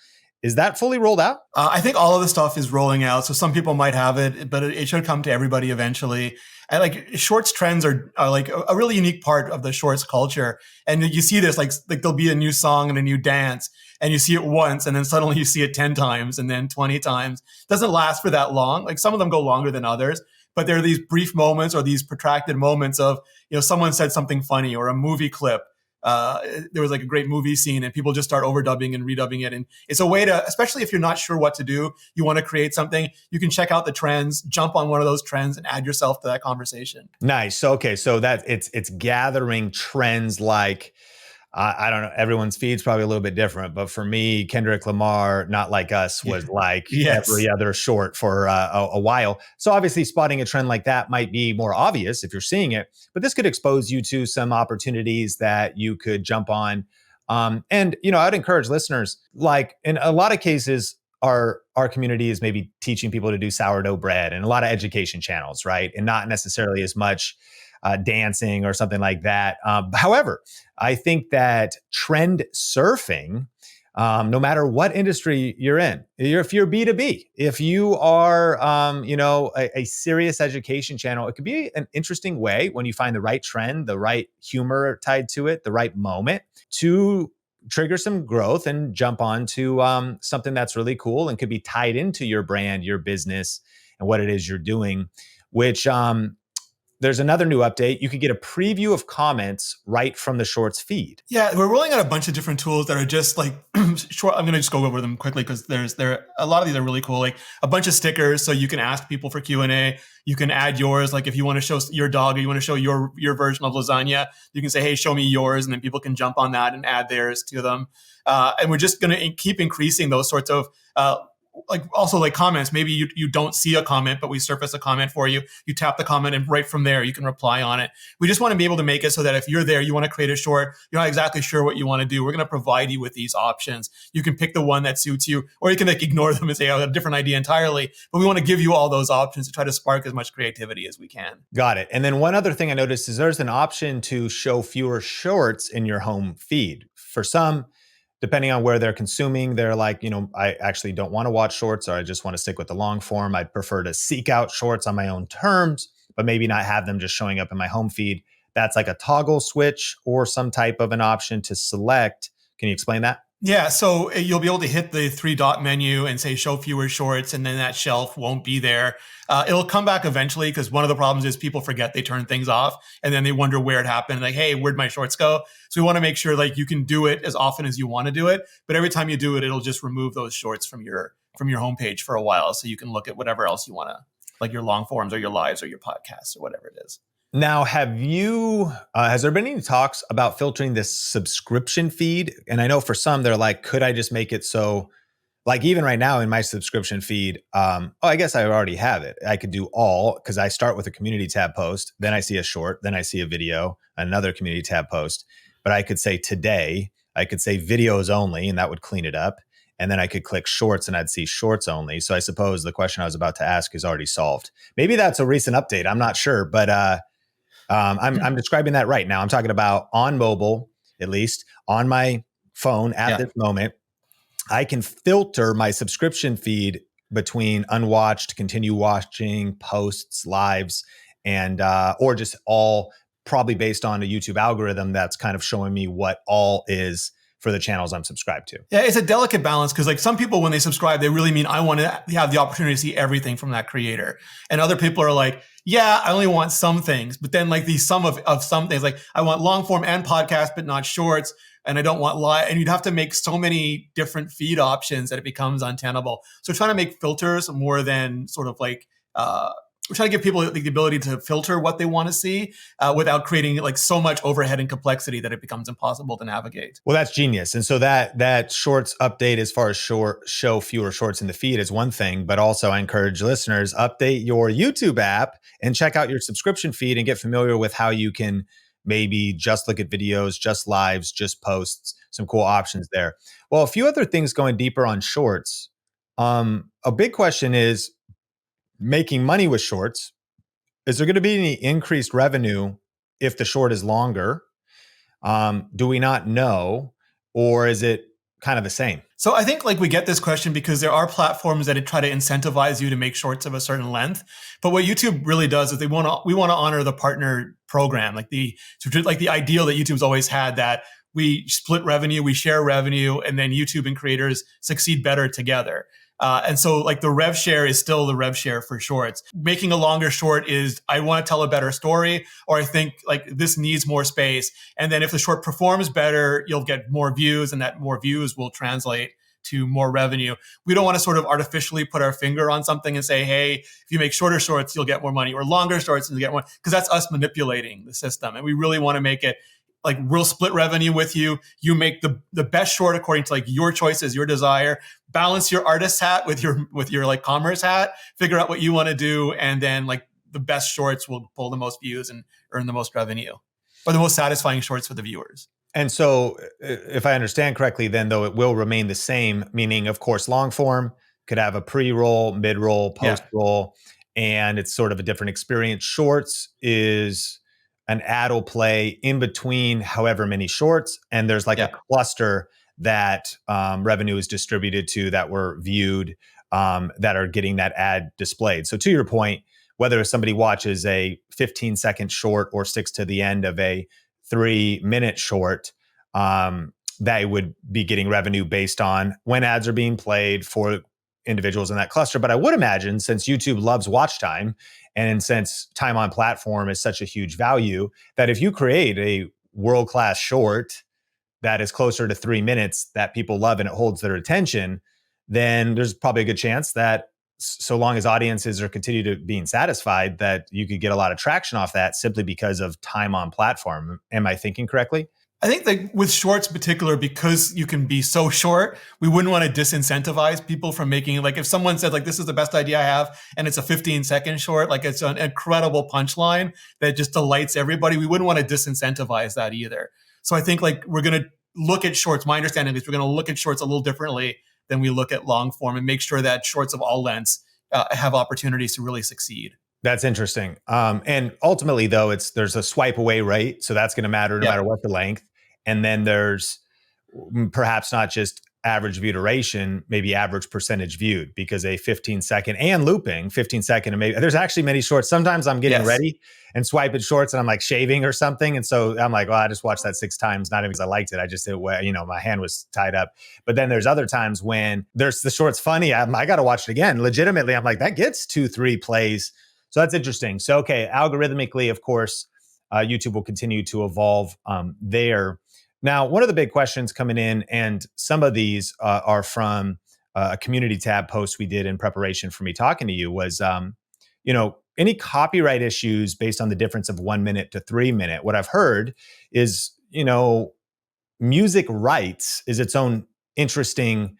Is that fully rolled out? I think all of the stuff is rolling out. So some people might have it, but it should come to everybody eventually. And like shorts trends are like a really unique part of the shorts culture. And you see this like there'll be a new song and a new dance, and you see it once, and then suddenly you see it 10 times and then 20 times. It doesn't last for that long. Like some of them go longer than others, but there are these brief moments or these protracted moments of, someone said something funny or a movie clip. There was like a great movie scene and people just start overdubbing and redubbing it. And it's a way to, especially if you're not sure what to do, you want to create something, you can check out the trends, jump on one of those trends and add yourself to that conversation. Nice. Okay. So that it's gathering trends like, I don't know, everyone's feed's probably a little bit different, but for me, Kendrick Lamar, Not Like Us was like every other short for a while. So obviously spotting a trend like that might be more obvious if you're seeing it, but this could expose you to some opportunities that you could jump on. And, I'd encourage listeners, like in a lot of cases, our community is maybe teaching people to do sourdough bread and a lot of education channels, right? And not necessarily as much dancing or something like that. However, I think that trend surfing, no matter what industry you're in, if you're B2B, if you are, a serious education channel, it could be an interesting way when you find the right trend, the right humor tied to it, the right moment to trigger some growth and jump onto something that's really cool and could be tied into your brand, your business, and what it is you're doing, which there's another new update. You can get a preview of comments right from the Shorts feed. Yeah, we're rolling out a bunch of different tools that are just like short. I'm going to just go over them quickly because there a lot of these are really cool. Like a bunch of stickers, so you can ask people for Q&A. You can add yours. Like if you want to show your dog or you want to show your version of lasagna, you can say, "Hey, show me yours," and then people can jump on that and add theirs to them. And we're just going to keep increasing those sorts of. Also like comments, maybe you don't see a comment, but we surface a comment for you. You tap the comment and right from there, you can reply on it. We just want to be able to make it so that if you're there, you want to create a short, you're not exactly sure what you want to do. We're going to provide you with these options. You can pick the one that suits you, or you can like ignore them and say, I have a different idea entirely. But we want to give you all those options to try to spark as much creativity as we can. Got it. And then one other thing I noticed is there's an option to show fewer shorts in your home feed. For some, depending on where they're consuming, they're like, I actually don't want to watch shorts, or I just want to stick with the long form. I'd prefer to seek out shorts on my own terms, but maybe not have them just showing up in my home feed. That's like a toggle switch or some type of an option to select. Can you explain that? Yeah, so you'll be able to hit the 3-dot menu and say show fewer shorts, and then that shelf won't be there. It'll come back eventually because one of the problems is people forget they turn things off and then they wonder where it happened. Like, hey, where'd my shorts go? So we want to make sure like you can do it as often as you want to do it, but every time you do it, it'll just remove those shorts from your homepage for a while, so you can look at whatever else you want to, like your long forms or your lives or your podcasts or whatever it is. Now, has there been any talks about filtering this subscription feed? And I know for some, they're like, could I just make it so, like even right now in my subscription feed, I guess I already have it. I could do all, because I start with a community tab post, then I see a short, then I see a video, another community tab post. But I could say today, I could say videos only, and that would clean it up. And then I could click shorts and I'd see shorts only. So I suppose the question I was about to ask is already solved. Maybe that's a recent update. I'm not sure, but I'm describing that right now. I'm talking about on mobile, at least on my phone at this moment. I can filter my subscription feed between unwatched, continue watching, posts, lives, and or just all, probably based on a YouTube algorithm that's kind of showing me what all is for the channels I'm subscribed to. Yeah, it's a delicate balance because like some people, when they subscribe, they really mean I want to have the opportunity to see everything from that creator. And other people are like, yeah, I only want some things. But then like the sum of some things, like I want long form and podcast, but not shorts. And I don't want live. And you'd have to make so many different feed options that it becomes untenable. So trying to make filters more than sort of like, we're trying to give people the ability to filter what they want to see without creating like so much overhead and complexity that it becomes impossible to navigate. Well, that's genius. And so that shorts update, as far as show fewer shorts in the feed, is one thing, but also I encourage listeners, update your YouTube app and check out your subscription feed and get familiar with how you can maybe just look at videos, just lives, just posts, some cool options there. Well, a few other things going deeper on shorts. A big question is, making money with shorts, is there going to be any increased revenue if the short is longer? Do we not know? Or is it kind of the same? So I think like we get this question because there are platforms that try to incentivize you to make shorts of a certain length. But what YouTube really does is we want to honor the partner program, like the ideal that YouTube's always had, that we split revenue, we share revenue, and then YouTube and creators succeed better together. And so like the rev share is still the rev share for shorts. Making a longer short is, I want to tell a better story, or I think like this needs more space. And then if the short performs better, you'll get more views, and that more views will translate to more revenue. We don't want to sort of artificially put our finger on something and say, hey, if you make shorter shorts, you'll get more money, or longer shorts, you'll get more, because that's us manipulating the system. And we really want to make it like, we'll split revenue with you. You make the best short according to like your choices, your desire. Balance your artist hat with your like commerce hat. Figure out what you want to do, and then like the best shorts will pull the most views and earn the most revenue, or the most satisfying shorts for the viewers. And so, if I understand correctly, then though it will remain the same, meaning, of course, long form could have a pre-roll, mid-roll, post-roll, and it's sort of a different experience. Shorts is an ad will play in between however many shorts, and there's like a cluster that revenue is distributed to, that were viewed, that are getting that ad displayed. So to your point, whether somebody watches a 15-second short or sticks to the end of a 3-minute short, they would be getting revenue based on when ads are being played for individuals in that cluster. But I would imagine, since YouTube loves watch time, and since time on platform is such a huge value, that if you create a world-class short that is closer to 3 minutes that people love and it holds their attention, then there's probably a good chance that, so long as audiences are continue to being satisfied, that you could get a lot of traction off that simply because of time on platform. Am I thinking correctly? I think that with shorts in particular, because you can be so short, we wouldn't want to disincentivize people from making, like, if someone said like, this is the best idea I have, and it's a 15-second short, like it's an incredible punchline that just delights everybody, we wouldn't want to disincentivize that either. So I think like we're going to look at shorts. My understanding is we're going to look at shorts a little differently than we look at long form, and make sure that shorts of all lengths have opportunities to really succeed. That's interesting. And ultimately, though, there's a swipe away rate, so that's going to matter no matter what the length. And then there's perhaps not just average view duration, maybe average percentage viewed, because a 15-second and looping 15-second, and maybe there's actually many shorts. Sometimes I'm getting ready and swiping shorts, and I'm like shaving or something, and so I'm like, well, I just watched that 6 times, not even because I liked it. I just did, my hand was tied up. But then there's other times when there's the short's funny. I got to watch it again. Legitimately, I'm like, that gets 2-3 plays. So that's interesting. So, okay, algorithmically, of course, YouTube will continue to evolve there. Now, one of the big questions coming in, and some of these are from a community tab post we did in preparation for me talking to you, was, any copyright issues based on the difference of 1 minute to 3 minute. What I've heard is, music rights is its own interesting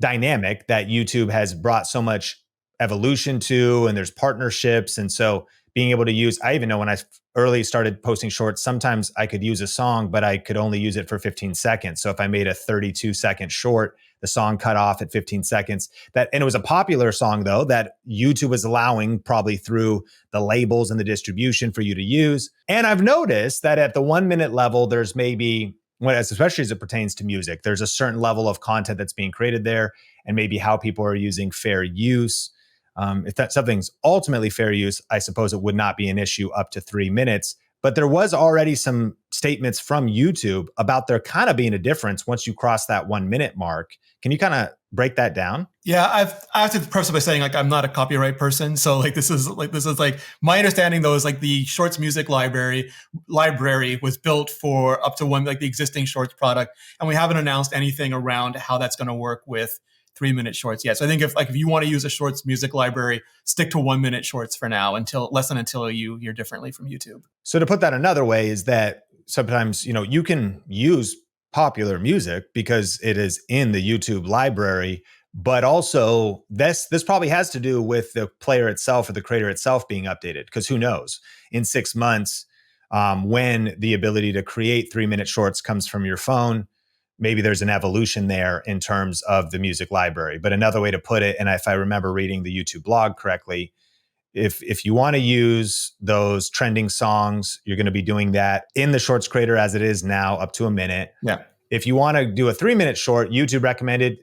dynamic that YouTube has brought so much evolution to, and there's partnerships. And so being able to use, I even know when I early started posting shorts, sometimes I could use a song, but I could only use it for 15 seconds. So if I made a 32-second short, the song cut off at 15 seconds. And it was a popular song, though, that YouTube was allowing, probably through the labels and the distribution, for you to use. And I've noticed that at the 1 minute level, there's maybe, especially as it pertains to music, there's a certain level of content that's being created there, and maybe how people are using fair use. If that something's ultimately fair use, I suppose it would not be an issue up to 3 minutes. But there was already some statements from YouTube about there kind of being a difference once you cross that 1 minute mark. Can you kind of break that down? Yeah, I have to preface by saying, like, I'm not a copyright person, so this is my understanding, though, is like the Shorts music library was built for up to one, like the existing Shorts product, and we haven't announced anything around how that's going to work with 3 minute shorts yet. So I think if you want to use a Shorts music library, stick to 1 minute shorts for now, until you hear differently from YouTube. So to put that another way is that sometimes, you can use popular music because it is in the YouTube library, but also this probably has to do with the player itself or the creator itself being updated, because who knows, in 6 months, when the ability to create 3 minute shorts comes from your phone, maybe there's an evolution there in terms of the music library. But another way to put it, and if I remember reading the YouTube blog correctly, if you want to use those trending songs, you're going to be doing that in the Shorts creator as it is now, up to a minute. Yeah. If you want to do a 3-minute short, YouTube recommended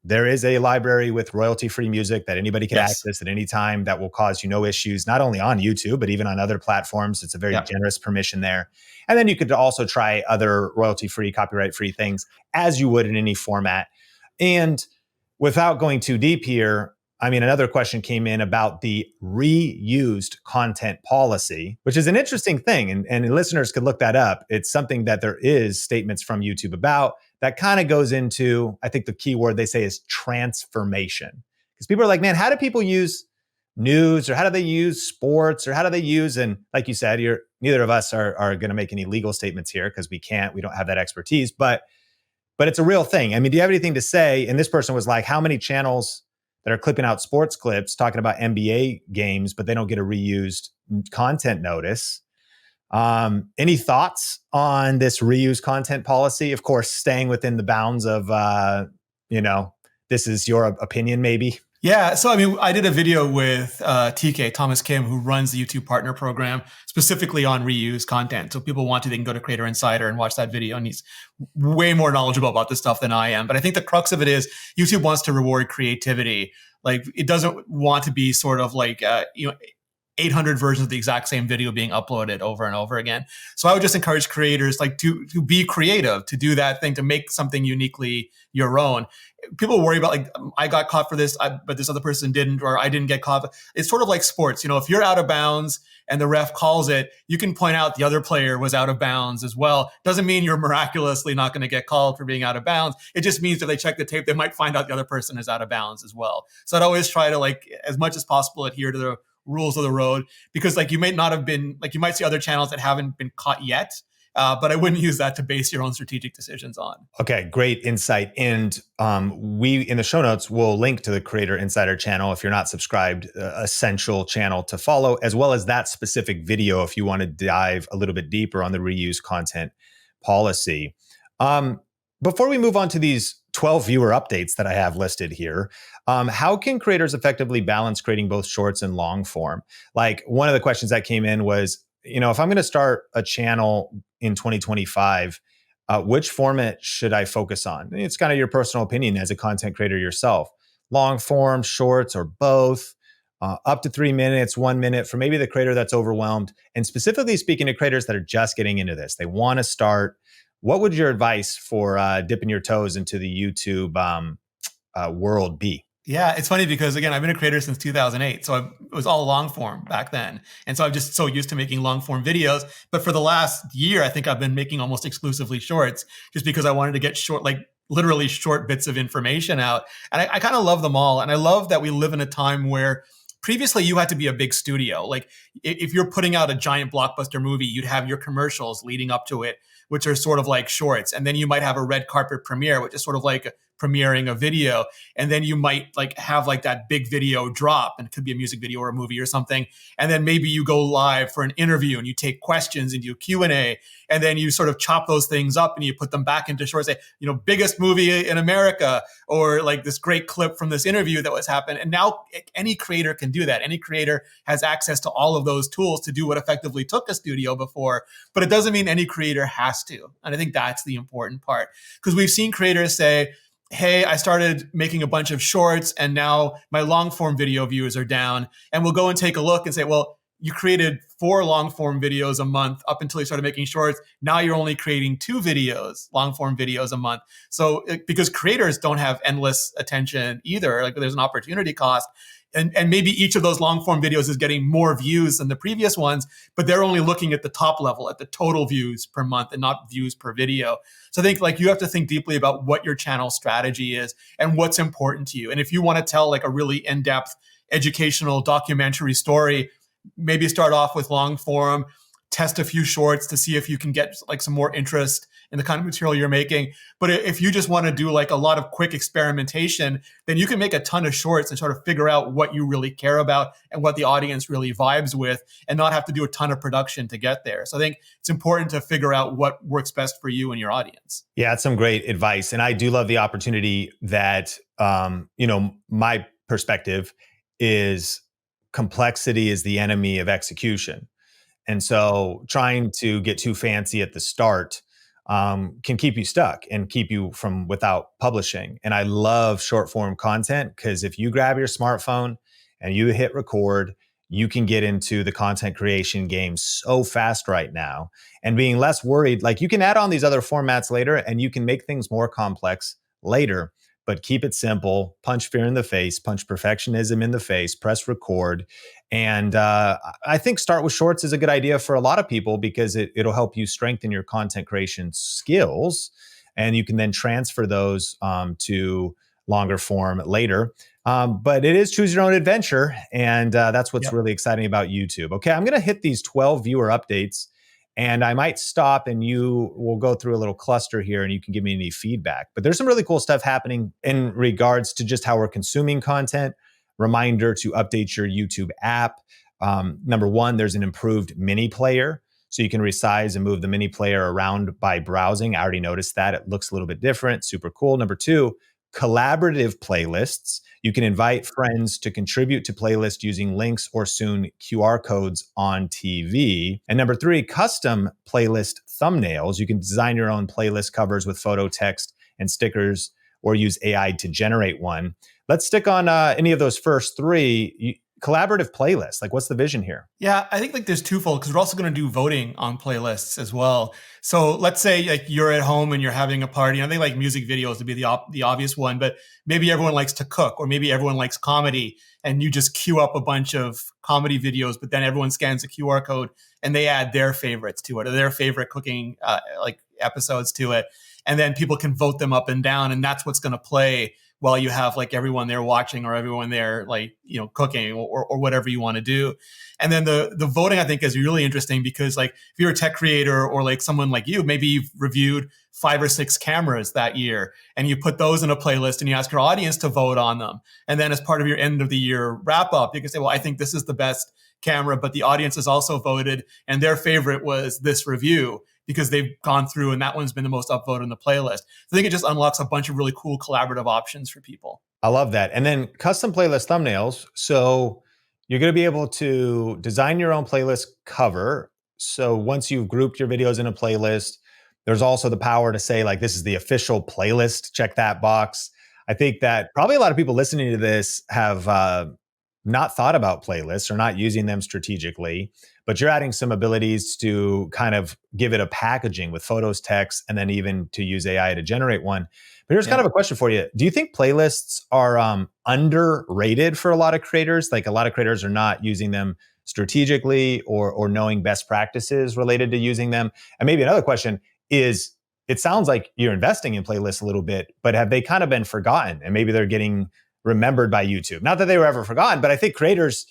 there is a library with royalty-free music that anybody can access at any time that will cause you no issues, not only on YouTube, but even on other platforms. It's a very generous permission there. And then you could also try other royalty-free, copyright-free things as you would in any format. And without going too deep here, I mean, another question came in about the reused content policy, which is an interesting thing. And listeners could look that up. It's something that there is statements from YouTube about that kind of goes into, I think the key word they say is transformation. Because people are like, man, how do people use news, or how do they use sports, or how do they use, and like you said, neither of us are going to make any legal statements here because we don't have that expertise, but it's a real thing. I mean, do you have anything to say? And this person was like, how many channels that are clipping out sports clips talking about NBA games, but they don't get a reused content notice? Any thoughts on this reuse content policy? Of course, staying within the bounds of, this is your opinion, maybe. Yeah. So, I mean, I did a video with TK, Thomas Kim, who runs the YouTube Partner Program, specifically on reuse content. So people want to, they can go to Creator Insider and watch that video. And he's way more knowledgeable about this stuff than I am. But I think the crux of it is YouTube wants to reward creativity. Like, it doesn't want to be sort of like, 800 versions of the exact same video being uploaded over and over again. So I would just encourage creators like to be creative, to do that thing, to make something uniquely your own. People worry about like, I got caught for this, but this other person didn't, or I didn't get caught. It's sort of like sports. If you're out of bounds and the ref calls it, you can point out the other player was out of bounds as well. Doesn't mean you're miraculously not going to get called for being out of bounds. It just means if they check the tape, they might find out the other person is out of bounds as well. So I'd always try to, like, as much as possible, adhere to the rules of the road, because like you might not have been, like, you might see other channels that haven't been caught yet. But I wouldn't use that to base your own strategic decisions on. Okay, great insight. And we, in the show notes, will link to the Creator Insider channel if you're not subscribed, essential channel to follow, as well as that specific video if you want to dive a little bit deeper on the reuse content policy. Before we move on to these 12 viewer updates that I have listed here, how can creators effectively balance creating both shorts and long form? Like, one of the questions that came in was, if I'm going to start a channel in 2025, which format should I focus on? It's kind of your personal opinion as a content creator yourself. Long form, shorts, or both, up to 3 minutes, 1 minute for maybe the creator that's overwhelmed. And specifically speaking to creators that are just getting into this, they want to start. What would your advice for dipping your toes into the YouTube world be? Yeah, it's funny because, again, I've been a creator since 2008. So it was all long form back then. And so I'm just so used to making long form videos. But for the last year, I think I've been making almost exclusively shorts, just because I wanted to get short, like literally short bits of information out. And I kind of love them all. And I love that we live in a time where previously you had to be a big studio. Like, if you're putting out a giant blockbuster movie, you'd have your commercials leading up to it, which are sort of like shorts. And then you might have a red carpet premiere, which is sort of like premiering a video. And then you might like have like that big video drop, and it could be a music video or a movie or something. And then maybe you go live for an interview and you take questions and do Q&A. And then you sort of chop those things up and you put them back into shorts, say, biggest movie in America, or like this great clip from this interview that was happened. And now any creator can do that. Any creator has access to all of those tools to do what effectively took a studio before, but it doesn't mean any creator has to. And I think that's the important part, because we've seen creators say, hey, I started making a bunch of shorts and now my long form video views are down. And we'll go and take a look and say, well, you created 4 long form videos a month up until you started making shorts. Now you're only creating 2 videos, long form videos a month. So because creators don't have endless attention either, like there's an opportunity cost. And maybe each of those long form videos is getting more views than the previous ones, but they're only looking at the top level, at the total views per month and not views per video. So I think like you have to think deeply about what your channel strategy is and what's important to you. And if you want to tell like a really in-depth educational documentary story, maybe start off with long form, test a few shorts to see if you can get like some more interest and the kind of material you're making. But if you just want to do like a lot of quick experimentation, then you can make a ton of shorts and sort of figure out what you really care about and what the audience really vibes with, and not have to do a ton of production to get there. So I think it's important to figure out what works best for you and your audience. Yeah, that's some great advice. And I do love the opportunity that, my perspective is complexity is the enemy of execution. And so trying to get too fancy at the start can keep you stuck and keep you from without publishing. And I love short form content because if you grab your smartphone and you hit record, you can get into the content creation game so fast right now and being less worried. Like you can add on these other formats later and you can make things more complex later, but keep it simple, punch fear in the face, punch perfectionism in the face, press record. And I think start with shorts is a good idea for a lot of people because it'll help you strengthen your content creation skills. And you can then transfer those to longer form later. But it is choose your own adventure. And that's what's really exciting about YouTube. Okay, I'm going to hit these 12 viewer updates. And I might stop and you will go through a little cluster here and you can give me any feedback. But there's some really cool stuff happening in regards to just how we're consuming content. Reminder to update your YouTube app. Number one, there's an improved mini player. So you can resize and move the mini player around by browsing. I already noticed that. It looks a little bit different. Super cool. Number two, collaborative playlists. You can invite friends to contribute to playlists using links or soon QR codes on TV. And number three, custom playlist thumbnails. You can design your own playlist covers with photo, text, and stickers, or use AI to generate one. Let's stick on any of those first three. Collaborative playlists, like what's the vision here? Yeah, I think like there's twofold because we're also going to do voting on playlists as well. So let's say like you're at home and you're having a party. I think like music videos would be the obvious one, but maybe everyone likes to cook or maybe everyone likes comedy and you just queue up a bunch of comedy videos, but then everyone scans a QR code and they add their favorites to it or their favorite cooking like episodes to it. And then people can vote them up and down and that's what's going to play while you have like everyone there watching or everyone there like, cooking or whatever you want to do. And then the voting I think is really interesting because like if you're a tech creator or like someone like you, maybe you've reviewed 5 or 6 cameras that year and you put those in a playlist and you ask your audience to vote on them. And then as part of your end of the year wrap up, you can say, well, I think this is the best camera, but the audience has also voted and their favorite was this review because they've gone through and that one's been the most upvoted in the playlist. I think it just unlocks a bunch of really cool collaborative options for people. I love that. And then custom playlist thumbnails. So you're going to be able to design your own playlist cover. So once you've grouped your videos in a playlist, there's also the power to say like, this is the official playlist, check that box. I think that probably a lot of people listening to this have not thought about playlists or not using them strategically, but you're adding some abilities to kind of give it a packaging with photos, text, and then even to use AI to generate one. But here's kind of a question for you. Do you think playlists are underrated for a lot of creators? Like a lot of creators are not using them strategically or knowing best practices related to using them. And maybe another question is, it sounds like you're investing in playlists a little bit, but have they kind of been forgotten and maybe they're getting remembered by YouTube? Not that they were ever forgotten, but I think creators,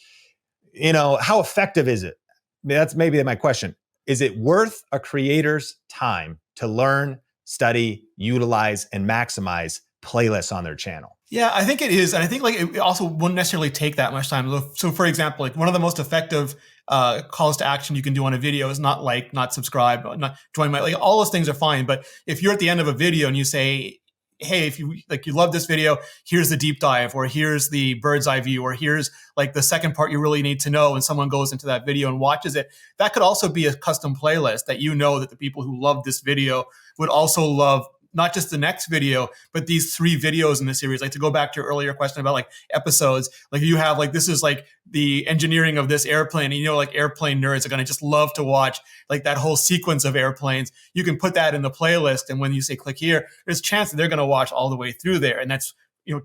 how effective is it? That's maybe my question. Is it worth a creator's time to learn, study, utilize, and maximize playlists on their channel? Yeah, I think it is. And I think like it also wouldn't necessarily take that much time. So for example, like one of the most effective calls to action you can do on a video is not like, not subscribe, not join my, like all those things are fine. But if you're at the end of a video and you say, hey, if you love this video, here's the deep dive, or here's the bird's eye view, or here's like the second part you really need to know, and someone goes into that video and watches it. That could also be a custom playlist that that the people who love this video would also love not just the next video, but these 3 videos in the series. Like to go back to your earlier question about like episodes, like you have like, this is like the engineering of this airplane. And like airplane nerds are going to just love to watch like that whole sequence of airplanes. You can put that in the playlist. And when you say click here, there's a chance that they're going to watch all the way through there. And that's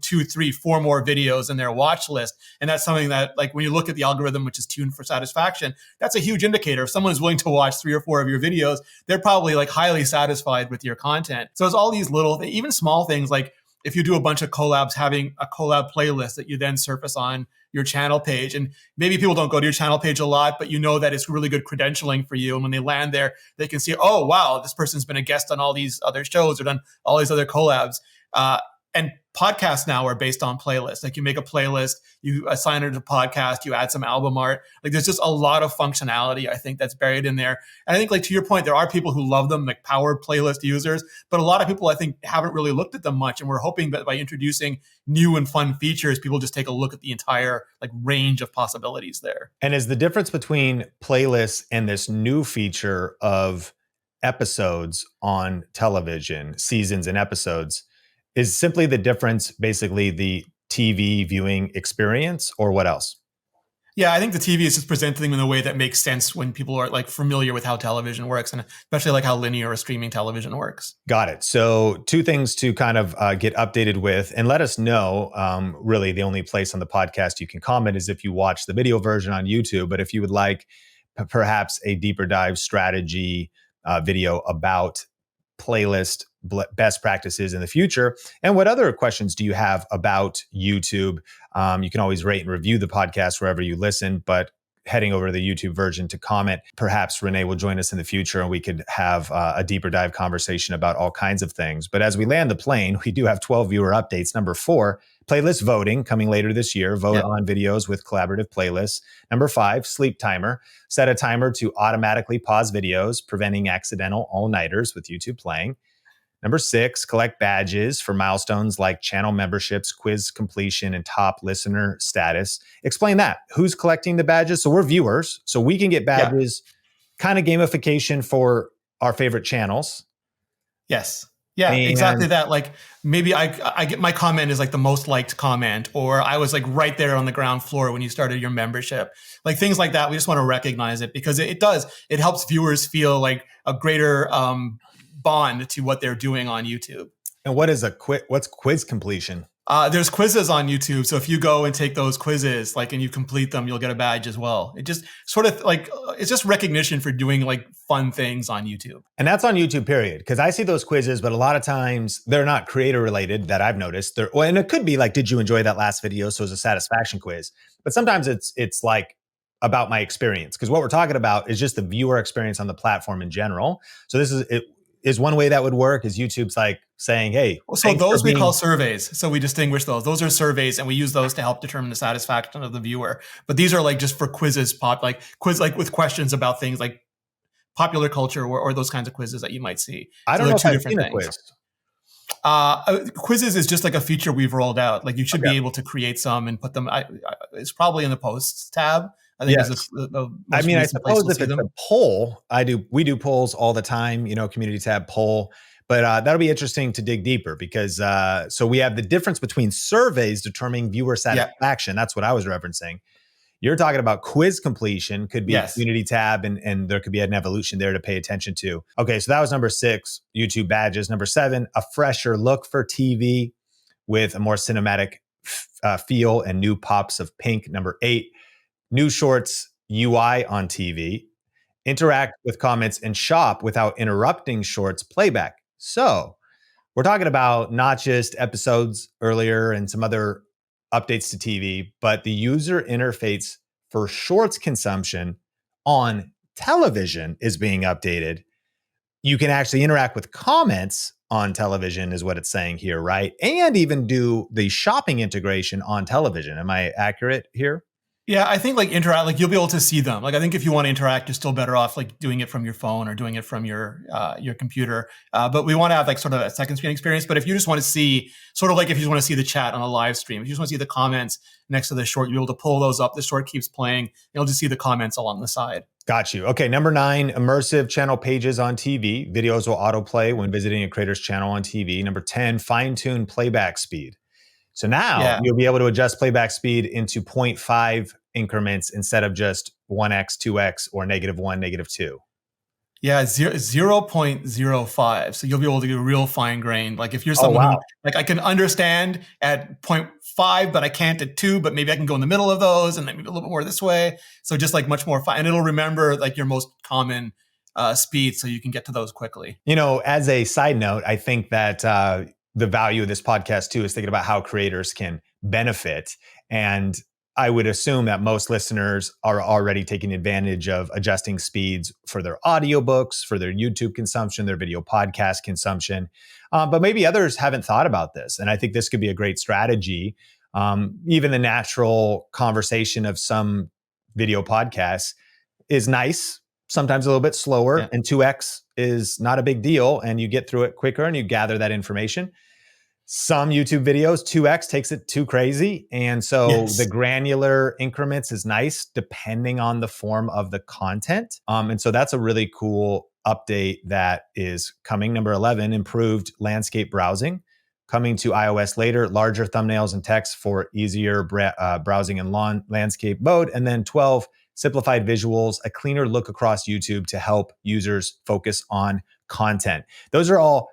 2, 3, 4 more videos in their watch list. And that's something that like when you look at the algorithm, which is tuned for satisfaction, that's a huge indicator. If someone is willing to watch 3 or 4 of your videos, they're probably like highly satisfied with your content. So it's all these little, even small things like if you do a bunch of collabs, having a collab playlist that you then surface on your channel page. And maybe people don't go to your channel page a lot, but you know that it's really good credentialing for you. And when they land there, they can see, oh, wow, this person's been a guest on all these other shows or done all these other collabs. And podcasts now are based on playlists. Like you make a playlist, you assign it to podcast, you add some album art. Like there's just a lot of functionality, I think, that's buried in there. And I think, like to your point, there are people who love them, like power playlist users, but a lot of people I think haven't really looked at them much. And we're hoping that by introducing new and fun features, people just take a look at the entire like range of possibilities there. And is the difference between playlists and this new feature of episodes on television, seasons and episodes, is simply the difference basically the TV viewing experience, or what else? Yeah, I think the TV is just presenting them in a way that makes sense when people are like familiar with how television works, and especially like how linear or streaming television works. Got it. So two things to kind of get updated with, and let us know. Really, the only place on the podcast you can comment is if you watch the video version on YouTube. But if you would like perhaps a deeper dive strategy video about playlist best practices in the future, and what other questions do you have about YouTube? You can always rate and review the podcast wherever you listen, but heading over to the YouTube version to comment, perhaps Rene will join us in the future and we could have a deeper dive conversation about all kinds of things. But as we land the plane, we do have 12 viewer updates. Number 4, playlist voting coming later this year. Vote on videos with collaborative playlists. Number 5, sleep timer. Set a timer to automatically pause videos, preventing accidental all-nighters with YouTube playing. Number 6, collect badges for milestones like channel memberships, quiz completion, and top listener status. Explain that. Who's collecting the badges? So we're viewers, so we can get badges, kind of gamification for our favorite channels. Yes. Yeah, exactly that. Like maybe I get my comment is like the most liked comment, or I was like right there on the ground floor when you started your membership. Like things like that. We just want to recognize it because it helps viewers feel like a greater bond to what they're doing on YouTube. And what's quiz completion? There's quizzes on YouTube. So if you go and take those quizzes, like, and you complete them, you'll get a badge as well. It just sort of like, it's just recognition for doing like fun things on YouTube. And that's on YouTube, period. Because I see those quizzes, but a lot of times they're not creator related that I've noticed. And it could be like, did you enjoy that last video? So it's a satisfaction quiz. But sometimes it's like about my experience. Because what we're talking about is just the viewer experience on the platform in general. So this is one way that would work is YouTube's like saying, hey. So those we call surveys. So we distinguish those. Those are surveys and we use those to help determine the satisfaction of the viewer. But these are like just for quizzes, like with questions about things like popular culture or those kinds of quizzes that you might see. I don't know if I've seen a quiz. Quizzes is just like a feature we've rolled out. Like you should be able to create some and put them. It's probably in the posts tab. I think is the I mean, I suppose if it's a poll, we do polls all the time, community tab poll, but that'll be interesting to dig deeper because, so we have the difference between surveys determining viewer satisfaction. That's what I was referencing. You're talking about quiz completion, could be a community tab and there could be an evolution there to pay attention to. Okay. So that was number 6, YouTube badges. Number 7, a fresher look for TV with a more cinematic feel and new pops of pink. Number 8, new shorts UI on TV, interact with comments and shop without interrupting shorts playback. So we're talking about not just episodes earlier and some other updates to TV, but the user interface for shorts consumption on television is being updated. You can actually interact with comments on television is what it's saying here, right? And even do the shopping integration on television. Am I accurate here? Yeah, I think like you'll be able to see them. Like I think if you want to interact, you're still better off like doing it from your phone or doing it from your computer. But we want to have like sort of a second screen experience. But if you just want to see, sort of like if you just want to see the chat on a live stream, if you just want to see the comments next to the short, you'll be able to pull those up. The short keeps playing. You'll just see the comments along the side. Got you. Okay, number 9, immersive channel pages on TV. Videos will autoplay when visiting a creator's channel on TV. Number 10, fine-tune playback speed. So now you'll be able to adjust playback speed into 0.5 increments instead of just 1x, 2x, or -1, -2. Yeah, 0.05. So you'll be able to get real fine grained. Like if you're someone who, like I can understand at 0.5, but I can't at 2, but maybe I can go in the middle of those and then maybe a little bit more this way. So just like much more fine. And it'll remember like your most common speed so you can get to those quickly. As a side note, I think that the value of this podcast too is thinking about how creators can benefit. And I would assume that most listeners are already taking advantage of adjusting speeds for their audiobooks, for their YouTube consumption, their video podcast consumption. But maybe others haven't thought about this. And I think this could be a great strategy. Even the natural conversation of some video podcasts is nice, sometimes a little bit slower, and 2x is not a big deal. And you get through it quicker and you gather that information. Some YouTube videos, 2x takes it too crazy. And so the granular increments is nice depending on the form of the content. And so that's a really cool update that is coming. Number 11, improved landscape browsing. Coming to iOS later, larger thumbnails and text for easier browsing in landscape mode. And then 12, simplified visuals, a cleaner look across YouTube to help users focus on content. Those are all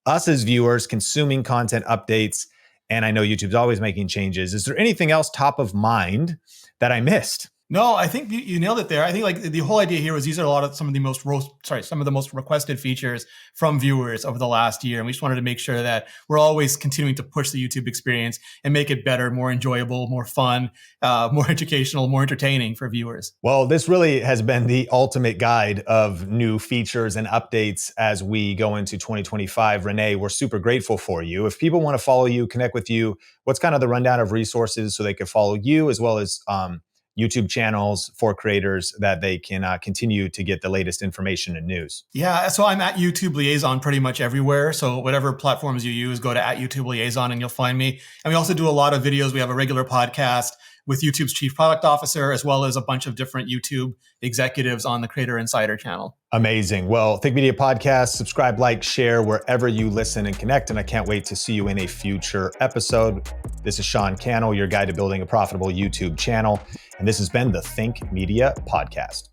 us as viewers consuming content updates. And I know YouTube's always making changes. Is there anything else top of mind that I missed? No, I think you nailed it there. I think like the whole idea here was these are some of the most requested features from viewers over the last year. And we just wanted to make sure that we're always continuing to push the YouTube experience and make it better, more enjoyable, more fun, more educational, more entertaining for viewers. Well, this really has been the ultimate guide of new features and updates as we go into 2025. Rene, we're super grateful for you. If people want to follow you, connect with you, what's kind of the rundown of resources so they can follow you as well as YouTube channels for creators that they can continue to get the latest information and news? Yeah, so I'm at YouTube Liaison pretty much everywhere. So whatever platforms you use, go to at YouTube Liaison and you'll find me. And we also do a lot of videos. We have a regular podcast with YouTube's chief product officer, as well as a bunch of different YouTube executives on the Creator Insider channel. Amazing. Well, Think Media Podcast, subscribe, like, share wherever you listen and connect. And I can't wait to see you in a future episode. This is Sean Cannell, your guide to building a profitable YouTube channel. And this has been the Think Media Podcast.